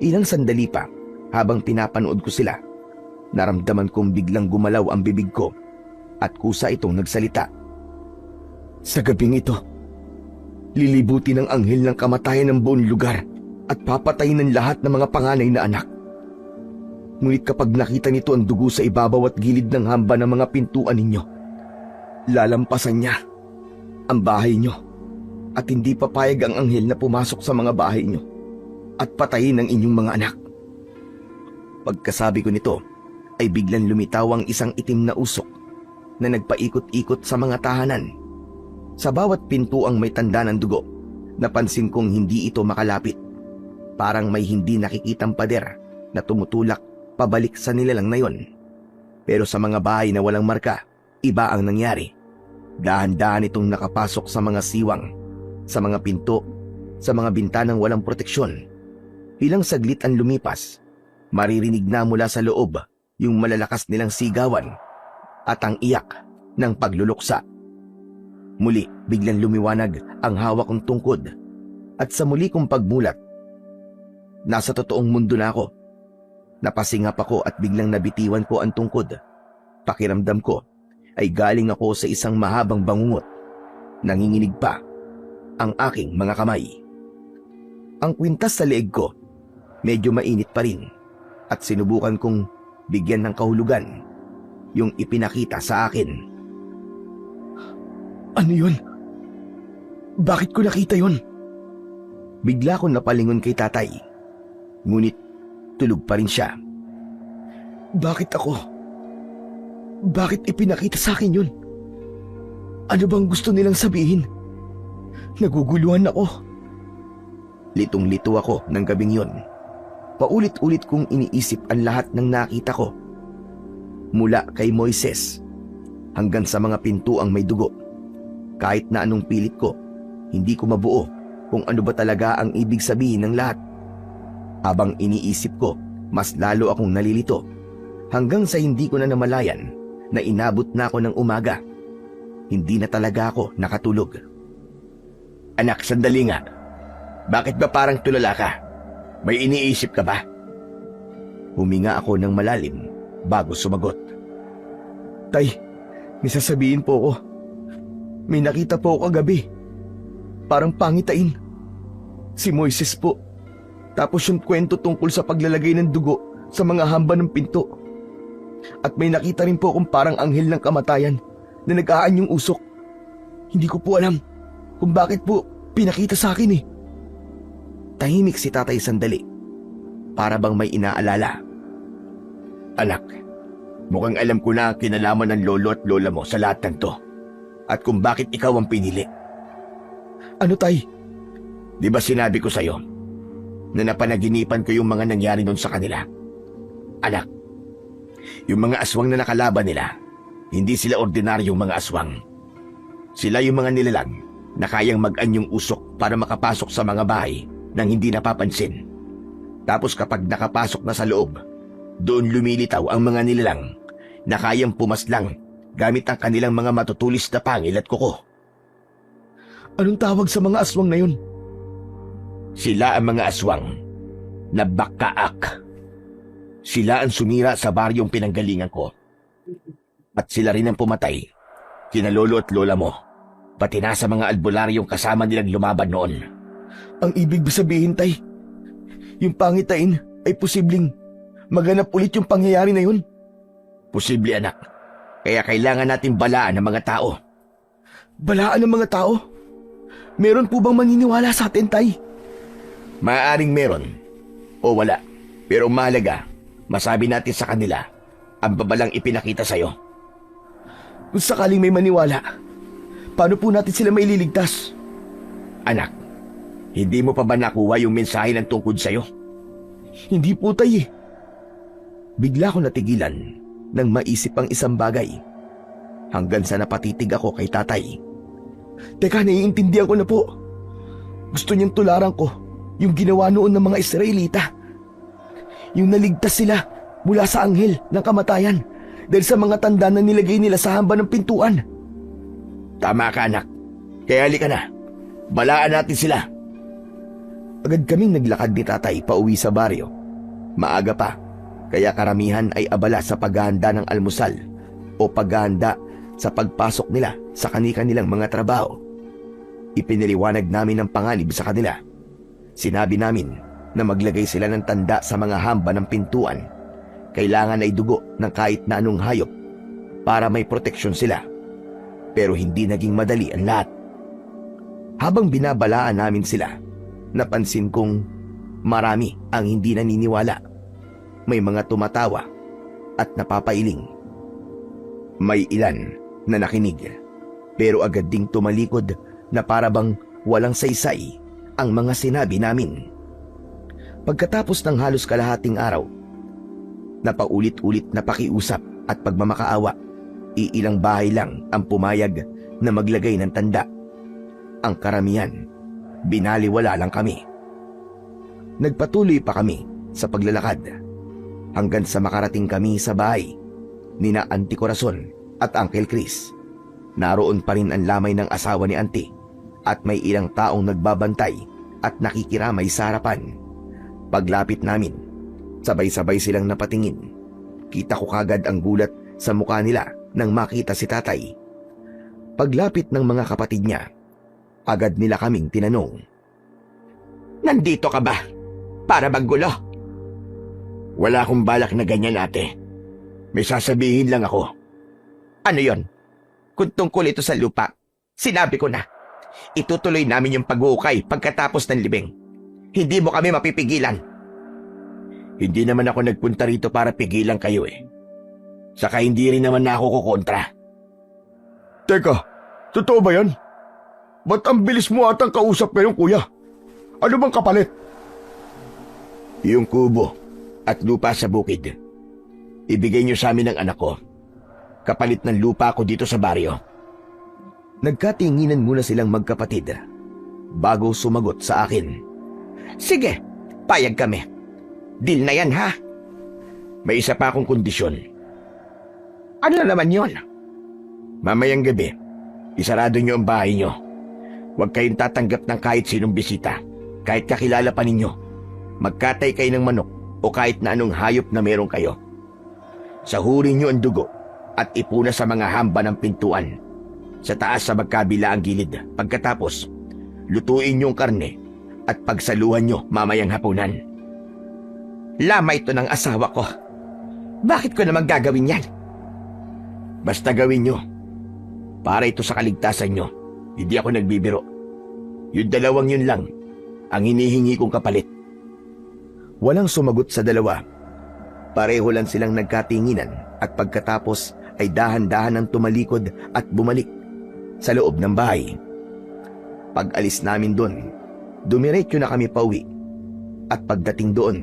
S1: Ilang sandali pa, habang pinapanood ko sila, naramdaman kong biglang gumalaw ang bibig ko at kusa itong nagsalita. Sa gabing ito, lilibuti ng anghel ng kamatayan ng buong lugar at papatayin ng lahat ng mga panganay na anak. Ngunit kapag nakita nito ang dugo sa ibabaw at gilid ng hamba ng mga pintuan ninyo, lalampasan niya ang bahay niyo at hindi papayag ang anghel na pumasok sa mga bahay niyo at patayin ang inyong mga anak. Pagkasabi ko nito, ay biglang lumitaw ang isang itim na usok na nagpaikot-ikot sa mga tahanan. Sa bawat pintuang may tanda ng dugo, napansin kong hindi ito makalapit. Parang may hindi nakikitang pader na tumutulak pabalik sa nilalang na yon. Pero sa mga bahay na walang marka, iba ang nangyari. Dahan-dahan itong nakapasok sa mga siwang, sa mga pinto, sa mga bintanang walang proteksyon. Ilang saglit ang lumipas, maririnig na mula sa loob yung malalakas nilang sigawan at ang iyak ng pagluluksa. Muli, biglang lumiwanag ang hawak kong tungkod at sa muli kong pagmulat, nasa totoong mundo na ako. Napasingap ako at biglang nabitiwan ko ang tungkod. Pakiramdam ko ay galing ako sa isang mahabang bangungot. Nanginginig pa ang aking mga kamay. Ang kwintas sa leeg ko, medyo mainit pa rin at sinubukan kong bigyan ng kahulugan yung ipinakita sa akin. Ano yun? Bakit ko nakita yun? Bigla ko napalingon kay tatay. Ngunit tulog pa rin siya. Bakit ako? Bakit ipinakita sa akin yun? Ano bang gusto nilang sabihin? Naguguluhan ako. Litong-lito ako ng gabing yun. Paulit-ulit kong iniisip ang lahat ng nakita ko. Mula kay Moises hanggang sa mga pintuang may dugo. Kahit na anong pilit ko, hindi ko mabuo kung ano ba talaga ang ibig sabihin ng lahat. Habang iniisip ko, mas lalo akong nalilito Hanggang sa hindi ko na namalayan na inabot na ako ng umaga. Hindi na talaga ako nakatulog.
S2: Anak, sandali nga. Bakit ba parang tulala ka? May iniisip ka ba?
S1: Huminga ako ng malalim bago sumagot. Tay, may sasabihin po ako. May nakita po ako kagabi. Parang pangitain. Si Moises po. Tapos yung kwento tungkol sa paglalagay ng dugo sa mga hamba ng pinto. At may nakita rin po akong parang anghel ng kamatayan na nag-aan yung usok. Hindi ko po alam kung bakit po pinakita sa akin eh. Tahimik si tatay sandali. Para bang may inaalala.
S2: Anak, mukhang alam ko na ang kinalaman ng lolo at lola mo sa lahat ng to. At kung bakit ikaw ang pinili.
S1: Ano tay?
S2: Di ba sinabi ko sa'yo na napanaginipan ko yung mga nangyari nun sa kanila? Anak, yung mga aswang na nakalaban nila, hindi sila ordinaryong mga aswang. Sila yung mga nilalang na kayang mag-anyong usok para makapasok sa mga bahay nang hindi napapansin. Tapos kapag nakapasok na sa loob, doon lumilitaw ang mga nilalang na kayang pumaslang gamit ang kanilang mga matutulis na pangil at kuko.
S1: Anong tawag sa mga aswang na yun?
S2: Sila ang mga aswang na bakaak. Sila ang sumira sa baryong pinanggalingan ko. At sila rin ang pumatay, kina lolo at lola mo, pati na sa mga albularyong kasama nilang lumaban noon.
S1: Ang ibig sabihin tay, yung pangitain ay posibleng maganap ulit yung pangyayari na yun?
S2: Posible anak, kaya kailangan natin balaan ng mga tao.
S1: Balaan ng mga tao? Meron po bang maniniwala sa atin tay?
S2: Maaaring meron o wala, pero mahalaga, masabi natin sa kanila ang babalang ipinakita sa'yo.
S1: Kung sakaling may maniwala, paano po natin sila maililigtas?
S2: Anak, hindi mo pa ba nakuha yung mensahe ng tungkod sa'yo?
S1: Hindi po tay eh. Bigla ko natigilan nang maisip ang isang bagay. Hanggang sa napatitig ako kay tatay. Teka, naiintindihan ko na po. Gusto niyang tularan ko yung ginawa noon ng mga Israelita. Yung naligtas sila mula sa anghel ng kamatayan dahil sa mga tanda na nilagay nila sa hamba ng pintuan.
S2: Tama ka anak, kaya halika na. Balaan natin sila.
S1: Agad kaming naglakad ni tatay pauwi sa baryo. Maaga pa, kaya karamihan ay abala sa paghahanda ng almusal o paghahanda sa pagpasok nila sa kani-kanilang mga trabaho. Ipiniliwanag namin ang panganib sa kanila. Sinabi namin na maglagay sila ng tanda sa mga hamba ng pintuan. Kailangan ay dugo ng kahit na anong hayop para may proteksyon sila. Pero hindi naging madali ang lahat. Habang binabalaan namin sila, napansin kong marami ang hindi naniniwala. May mga tumatawa at napapailing. May ilan na nakinig, pero agad ding tumalikod na parabang walang saysay ang mga sinabi namin. Pagkatapos ng halos kalahating araw, napaulit-ulit na pakiusap at pagmamakaawa, iilang bahay lang ang pumayag na maglagay ng tanda. Ang karamihan, binaliwala lang kami. Nagpatuloy pa kami sa paglalakad hanggang sa makarating kami sa bahay nina Auntie Corazon at Uncle Chris. Naroon pa rin ang lamay ng asawa ni Auntie at may ilang taong nagbabantay at nakikiramay sa harapan. Paglapit namin, sabay-sabay silang napatingin. Kita ko kagad ang gulat sa mukha nila nang makita si tatay. Paglapit ng mga kapatid niya, agad nila kaming tinanong,
S2: Nandito ka ba? Para maggulo? Wala akong balak na ganyan ate. May sasabihin lang ako. Ano yon? Kung tungkol ito sa lupa, sinabi ko na. Itutuloy namin yung pag-uukay pagkatapos ng libing. Hindi mo kami mapipigilan. Hindi naman ako nagpunta rito para pigilan kayo eh. Saka hindi rin naman na ako kukontra.
S3: Teka, totoo ba yan? Ba't ang bilis mo atang kausap ngayon, kuya? Ano bang kapalit?
S2: Yung kubo at lupa sa bukid. Ibigay niyo sa amin ng anak ko. Kapalit ng lupa ko dito sa baryo.
S1: Nagkatinginan muna silang magkapatid bago sumagot sa akin.
S2: Sige, payag kami. Deal na yan ha? May isa pa akong kondisyon. Ano na naman yon? Mamayang gabi, isarado niyo ang bahay niyo. Huwag kayong tatanggap ng kahit sinong bisita, kahit kakilala pa ninyo. Magkatay kayo ng manok o kahit na anong hayop na meron kayo. Sahurin niyo ang dugo at ipuna sa mga hamba ng pintuan. Sa taas sa magkabila ang gilid. Pagkatapos, lutuin niyo ang karne at pagsaluhan niyo mamayang hapunan. Lama ito ng asawa ko. Bakit ko naman gagawin yan? Basta gawin niyo. Para ito sa kaligtasan niyo. Hindi ako nagbibiro. Yung dalawang yun lang ang hinihingi kong kapalit.
S1: Walang sumagot sa dalawa. Pareho lang silang nagkatinginan at pagkatapos ay dahan-dahan ang tumalikod at bumalik sa loob ng bahay. Pag-alis namin doon, dumiretso na kami pauwi. At pagdating doon,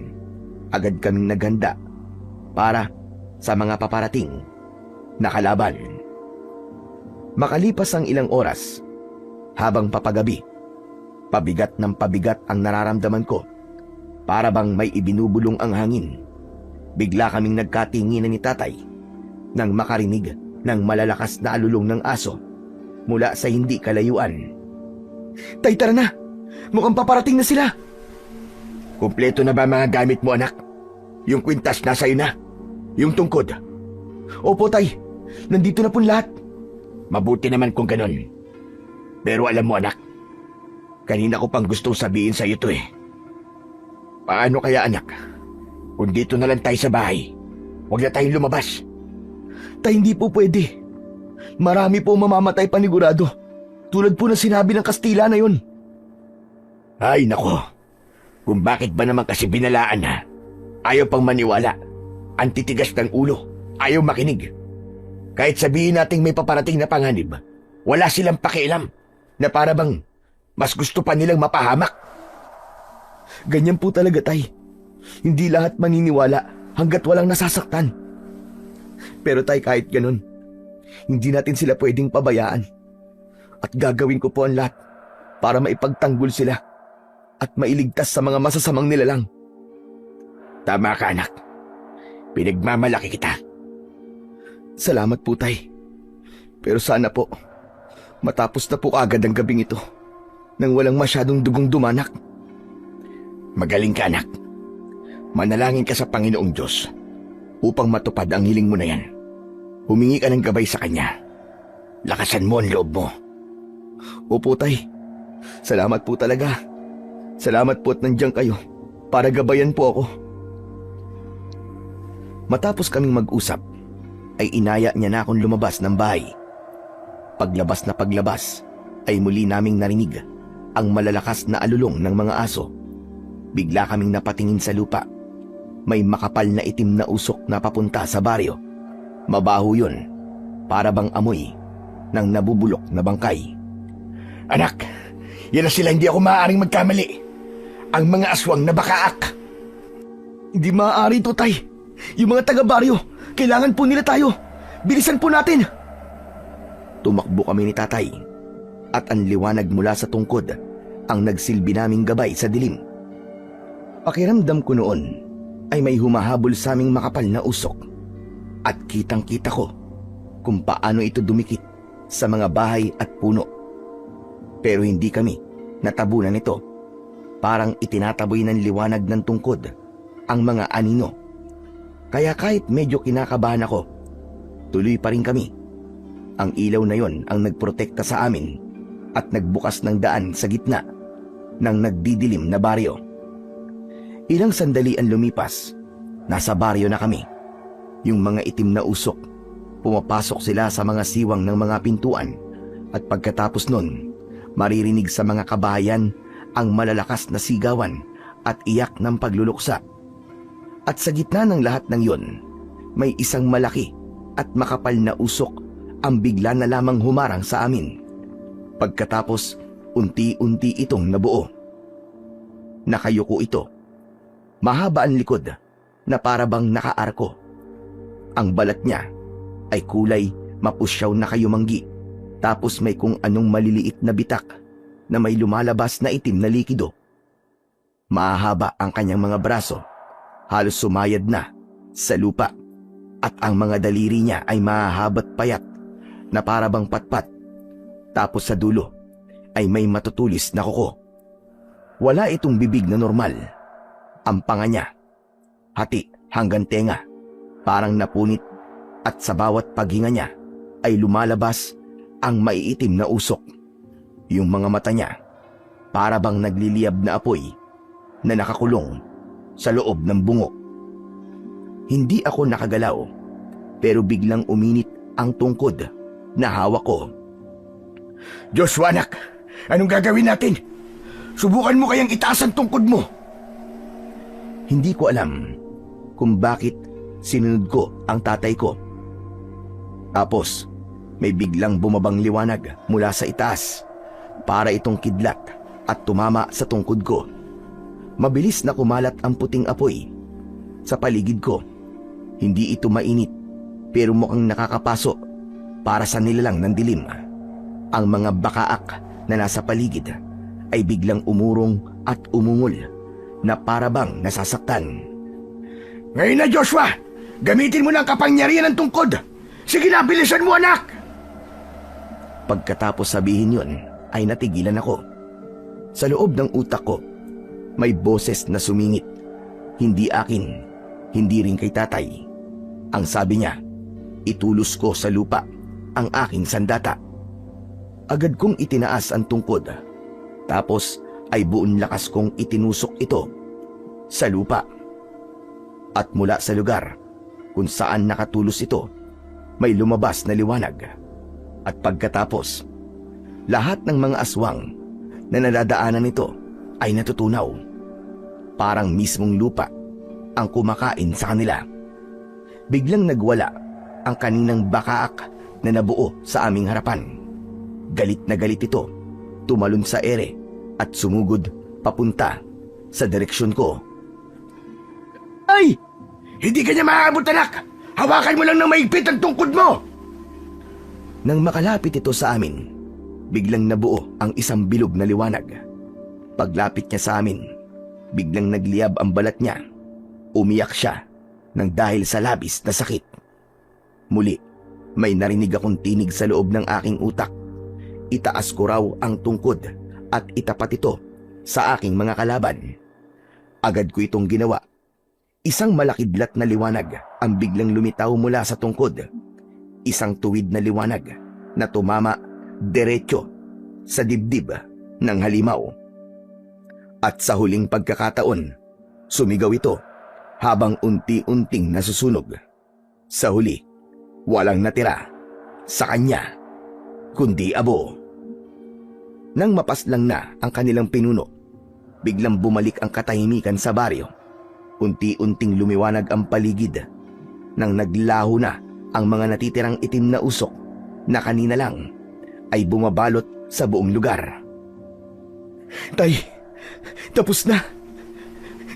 S1: agad kaming naghanda para sa mga paparating na kalaban. Makalipas ang ilang oras, habang papagabi, pabigat ng pabigat ang nararamdaman ko. Para bang may ibinubulong ang hangin. Bigla kaming nagkatinginan ni tatay nang makarinig ng malalakas na alulong ng aso mula sa hindi kalayuan. Tay, tara na! Mukhang paparating na sila!
S2: Kumpleto na ba mga gamit mo, anak? Yung kwintas nasa iyo na? Yung tungkod?
S1: Opo, tay. Nandito na po lahat.
S2: Mabuti naman kung ganon. Pero alam mo, anak, kanina ko pang gustong sabihin sa iyo to eh. Paano kaya, anak, kung dito na lang tayo sa bahay? Huwag na tayong lumabas.
S1: Tay, hindi po pwede. Marami po mamamatay panigurado. Tulad po na sinabi ng Kastila na yun.
S2: Ay, nako. Kung bakit ba naman kasi binalaan na? Ayaw pang maniwala. Ang titigas ng ulo. Ayaw makinig. Kahit sabihin nating may paparating na panganib, wala silang pakialam na para bang mas gusto pa nilang mapahamak.
S1: Ganyan po talaga, tay. Hindi lahat maniniwala hanggat walang nasasaktan. Pero tay, kahit ganun, hindi natin sila pwedeng pabayaan. At gagawin ko po ang lahat para maipagtanggol sila at mailigtas sa mga masasamang nilalang.
S2: Tama ka, anak. Pinagmamalaki kita.
S1: Salamat po, tay. Pero sana po, matapos na po agad ang gabing ito nang walang masyadong dugong dumanak.
S2: Magaling ka, anak. Manalangin ka sa Panginoong Diyos upang matupad ang hiling mo na yan. Humingi ka ng gabay sa Kanya. Lakasan mo ang loob mo.
S1: Opo, tay. Salamat po talaga. Salamat po at nandiyan kayo para gabayan po ako. Matapos kaming mag-usap, ay inaya niya na akong lumabas ng bahay. Paglabas na paglabas, ay muli naming narinig ang malalakas na alulong ng mga aso. Bigla kaming napatingin sa lupa. May makapal na itim na usok na papunta sa baryo. Mabaho yun, para bang amoy ng nabubulok na bangkay.
S2: Anak, yan na sila, hindi ako maaaring magkamali. Ang mga aswang na bakaak.
S1: Hindi maaari ito, tay. Yung mga taga-baryo, kailangan po nila tayo. Bilisan po natin. Tumakbo kami ni tatay. At ang liwanag mula sa tungkod ang nagsilbi naming gabay sa dilim. Pakiramdam ko noon ay may humahabol sa aming makapal na usok. At kitang-kita ko kung paano ito dumikit sa mga bahay at puno. Pero hindi kami natabunan nito. Parang itinataboy ng liwanag ng tungkod ang mga anino. Kaya kahit medyo kinakabahan ako, tuloy pa rin kami. Ang ilaw na yon ang nagprotekta sa amin at nagbukas ng daan sa gitna ng nagdidilim na baryo. Ilang sandali ang lumipas, nasa baryo na kami. Yung mga itim na usok, pumapasok sila sa mga siwang ng mga pintuan at pagkatapos nun, maririnig sa mga kabahayan ang malalakas na sigawan at iyak ng pagluluksa. At sa gitna ng lahat ng yon, may isang malaki at makapal na usok ang bigla na lamang humarang sa amin. Pagkatapos, unti-unti itong nabuo. Nakayuko ito. Mahaba ang likod na para bang nakaarko. Ang balat niya ay kulay mapusyaw na kayumanggi, tapos may kung anong maliliit na bitak na may lumalabas na itim na likido. Mahahaba ang kanyang mga braso, halos sumayad na sa lupa at ang mga daliri niya ay mahahabat payat na parabang patpat. Tapos sa dulo ay may matutulis na kuko. Wala itong bibig na normal. Ang panga niya, hati hanggang tenga, parang napunit at sa bawat paghinga niya ay lumalabas ang maiitim na usok. Yung mga mata niya, parabang nagliliyab na apoy na nakakulong sa loob ng bungo. Hindi ako nakagalaw pero biglang uminit ang tungkod na hawak ko.
S4: Joshua anak, anong gagawin natin? Subukan mo kayang itaas ang tungkod mo.
S1: Hindi ko alam kung bakit sinunod ko ang tatay ko. Tapos may biglang bumabang liwanag mula sa itaas para itong kidlat at tumama sa tungkod ko. Mabilis na kumalat ang puting apoy sa paligid ko. Hindi ito mainit pero mukhang nakakapaso para sa nilalang ng dilim. Ang mga bakaak na nasa paligid ay biglang umurong at umungol na parabang nasasaktan.
S4: Ngayon na Joshua, gamitin mo ng kapangyarihan ng tungkod. Sige na, bilisan mo anak!
S1: Pagkatapos sabihin yon ay natigilan ako. Sa loob ng utak ko, may boses na sumingit. Hindi akin, hindi rin kay tatay. Ang sabi niya, itulos ko sa lupa ang aking sandata. Agad kong itinaas ang tungkod. Tapos ay buong lakas kong itinusok ito sa lupa. At mula sa lugar kung saan nakatulos ito, may lumabas na liwanag. At pagkatapos, lahat ng mga aswang na nadadaanan nito ay natutunaw. Parang mismong lupa ang kumakain sa kanila. Biglang nagwala ang kaninang bakaak na nabuo sa aming harapan. Galit na galit ito, tumalon sa ere at sumugod papunta sa direksyon ko.
S4: Ay! Hindi ka niya maaabot anak! Hawakan mo lang ng maigpit ang tungkod mo!
S1: Nang makalapit ito sa amin, biglang nabuo ang isang bilog na liwanag. Paglapit niya sa amin, biglang nagliyab ang balat niya. Umiyak siya nang dahil sa labis na sakit. Muli, may narinig akong tinig sa loob ng aking utak. Itaas ko raw ang tungkod at itapat ito sa aking mga kalaban. Agad ko itong ginawa. Isang malakidlat na liwanag ang biglang lumitaw mula sa tungkod. Isang tuwid na liwanag na tumama diretso sa dibdib ng halimaw. At sa huling pagkakataon, sumigaw ito habang unti-unting nasusunog. Sa huli, walang natira sa kanya kundi abo. Nang mapaslang na ang kanilang pinuno, biglang bumalik ang katahimikan sa baryo. Unti-unting lumiwanag ang paligid nang naglaho na ang mga natitirang itim na usok na kanina lang ay bumabalot sa buong lugar.
S4: Tay, tapos na.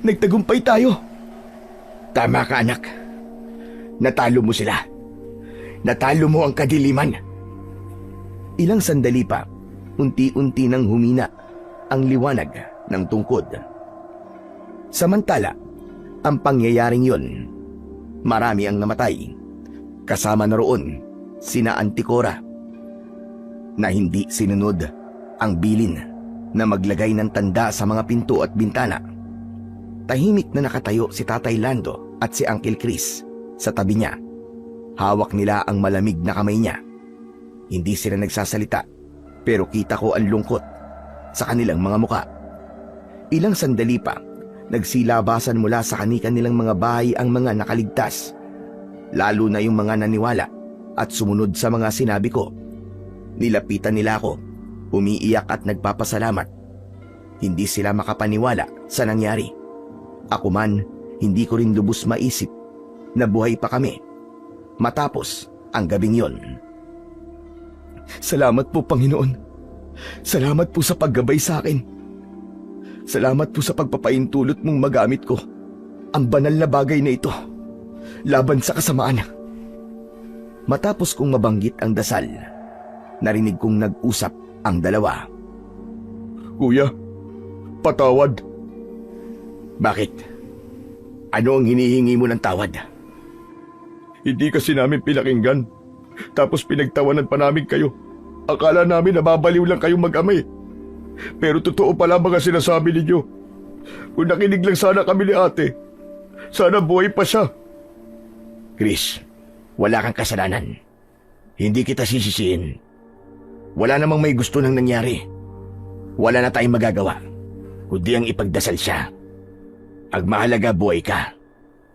S4: Nagtagumpay tayo.
S2: Tama ka anak. Natalo mo sila. Natalo mo ang kadiliman.
S1: Ilang sandali pa, unti-unti nang humina ang liwanag ng tungkod. Samantala, ang pangyayaring yon, marami ang namatay. Kasama na roon sina Anticora na hindi sinunod ang bilin na maglagay ng tanda sa mga pinto at bintana. Tahimik na nakatayo si Tatay Lando at si Uncle Chris sa tabi niya. Hawak nila ang malamig na kamay niya. Hindi sila nagsasalita pero kita ko ang lungkot sa kanilang mga muka. Ilang sandali pa, nagsilabasan mula sa kanilang mga bahay ang mga nakaligtas. Lalo na yung mga naniwala at sumunod sa mga sinabi ko. Nilapitan nila ako, umiiyak at nagpapasalamat. Hindi sila makapaniwala sa nangyari. Ako man, hindi ko rin lubos maisip na buhay pa kami matapos ang gabing yon.
S4: Salamat po, Panginoon. Salamat po sa paggabay sa akin. Salamat po sa pagpapaintulot mong magamit ko ang banal na bagay na ito laban sa kasamaan.
S1: Matapos kong mabanggit ang dasal, narinig kong nag-usap ang dalawa.
S4: Kuya, patawad.
S2: Bakit? Ano ang hinihingi mo ng tawad?
S3: Hindi kasi namin pinakinggan. Tapos pinagtawanan pa namin kayo. Akala namin nababaliw lang kayong mag-amay. Pero totoo pala mga sinasabi ninyo. Kung nakinig lang sana kami ni ate, sana buhay pa siya.
S2: Chris, wala kang kasalanan. Hindi kita sisisiin. Wala namang may gusto nang nangyari. Wala na tayong magagawa, kundi ang ipagdasal siya. Ang mahalaga, buhay ka.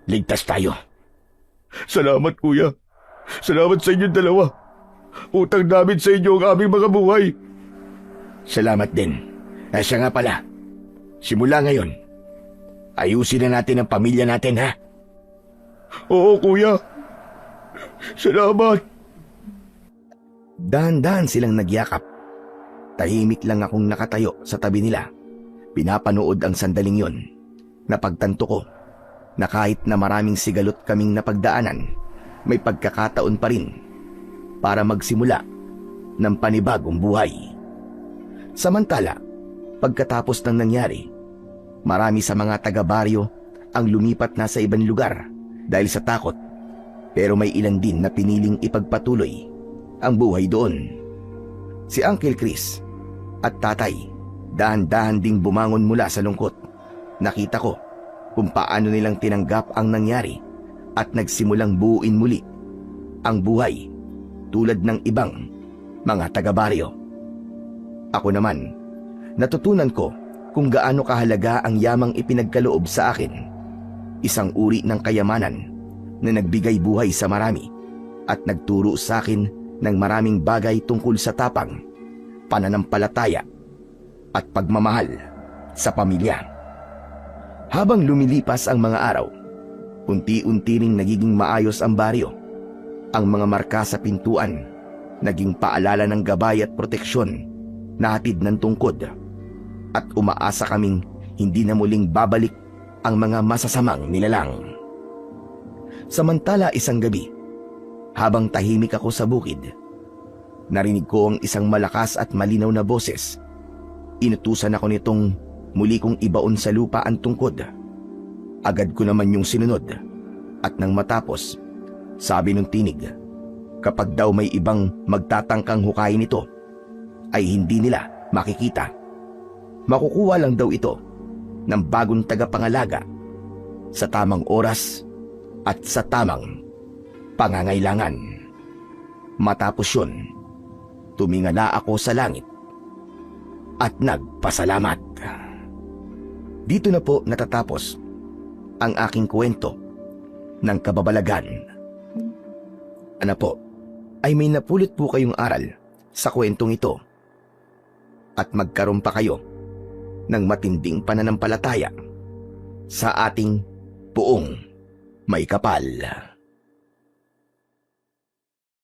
S2: Ligtas tayo.
S3: Salamat kuya. Salamat sa inyong dalawa. Utang namin sa inyo ang aming mga buhay.
S2: Salamat din. Siya nga pala. Simula ngayon, ayusin na natin ang pamilya natin, ha?
S3: Oo kuya. Salamat.
S1: Dahan-dahan silang nagyakap. Tahimik lang akong nakatayo sa tabi nila. Pinapanood ang sandaling yon. Napagtanto ko na kahit na maraming sigalot kaming napagdaanan, may pagkakataon pa rin para magsimula ng panibagong buhay. Samantala, pagkatapos ng nangyari, marami sa mga taga-baryo ang lumipat na sa ibang lugar dahil sa takot, pero may ilan din na piniling ipagpatuloy ang buhay doon. Si Uncle Chris at tatay dahan-dahan ding bumangon mula sa lungkot. Nakita ko kung paano nilang tinanggap ang nangyari at nagsimulang buuin muli ang buhay tulad ng ibang mga taga-baryo. Ako naman, natutunan ko kung gaano kahalaga ang yamang ipinagkaloob sa akin. Isang uri ng kayamanan na nagbigay buhay sa marami at nagturo sa akin ng maraming bagay tungkol sa tapang, pananampalataya at pagmamahal sa pamilya. Habang lumilipas ang mga araw, unti-unti ring nagiging maayos ang baryo. Ang mga marka sa pintuan naging paalala ng gabay at proteksyon na hatid ng tungkod, at umaasa kaming hindi na muling babalik ang mga masasamang nilalang. Samantala isang gabi, habang tahimik ako sa bukid, narinig ko ang isang malakas at malinaw na boses. Inutusan ako nitong muli kong ibaon sa lupa ang tungkod. Agad ko naman yung sinunod, at nang matapos, sabi ng tinig, kapag daw may ibang magtatangkang hukayin ito, ay hindi nila makikita. Makukuha lang daw ito ng bagong tagapangalaga sa tamang oras at sa tamang pangangailangan. Matapos yun, tumingala ako sa langit at nagpasalamat. Dito na po natatapos ang aking kwento ng kababalagan. Ano po, ay may napulot po kayong aral sa kwentong ito at magkaroon pa kayo ng matinding pananampalataya sa ating Puong May Kapal.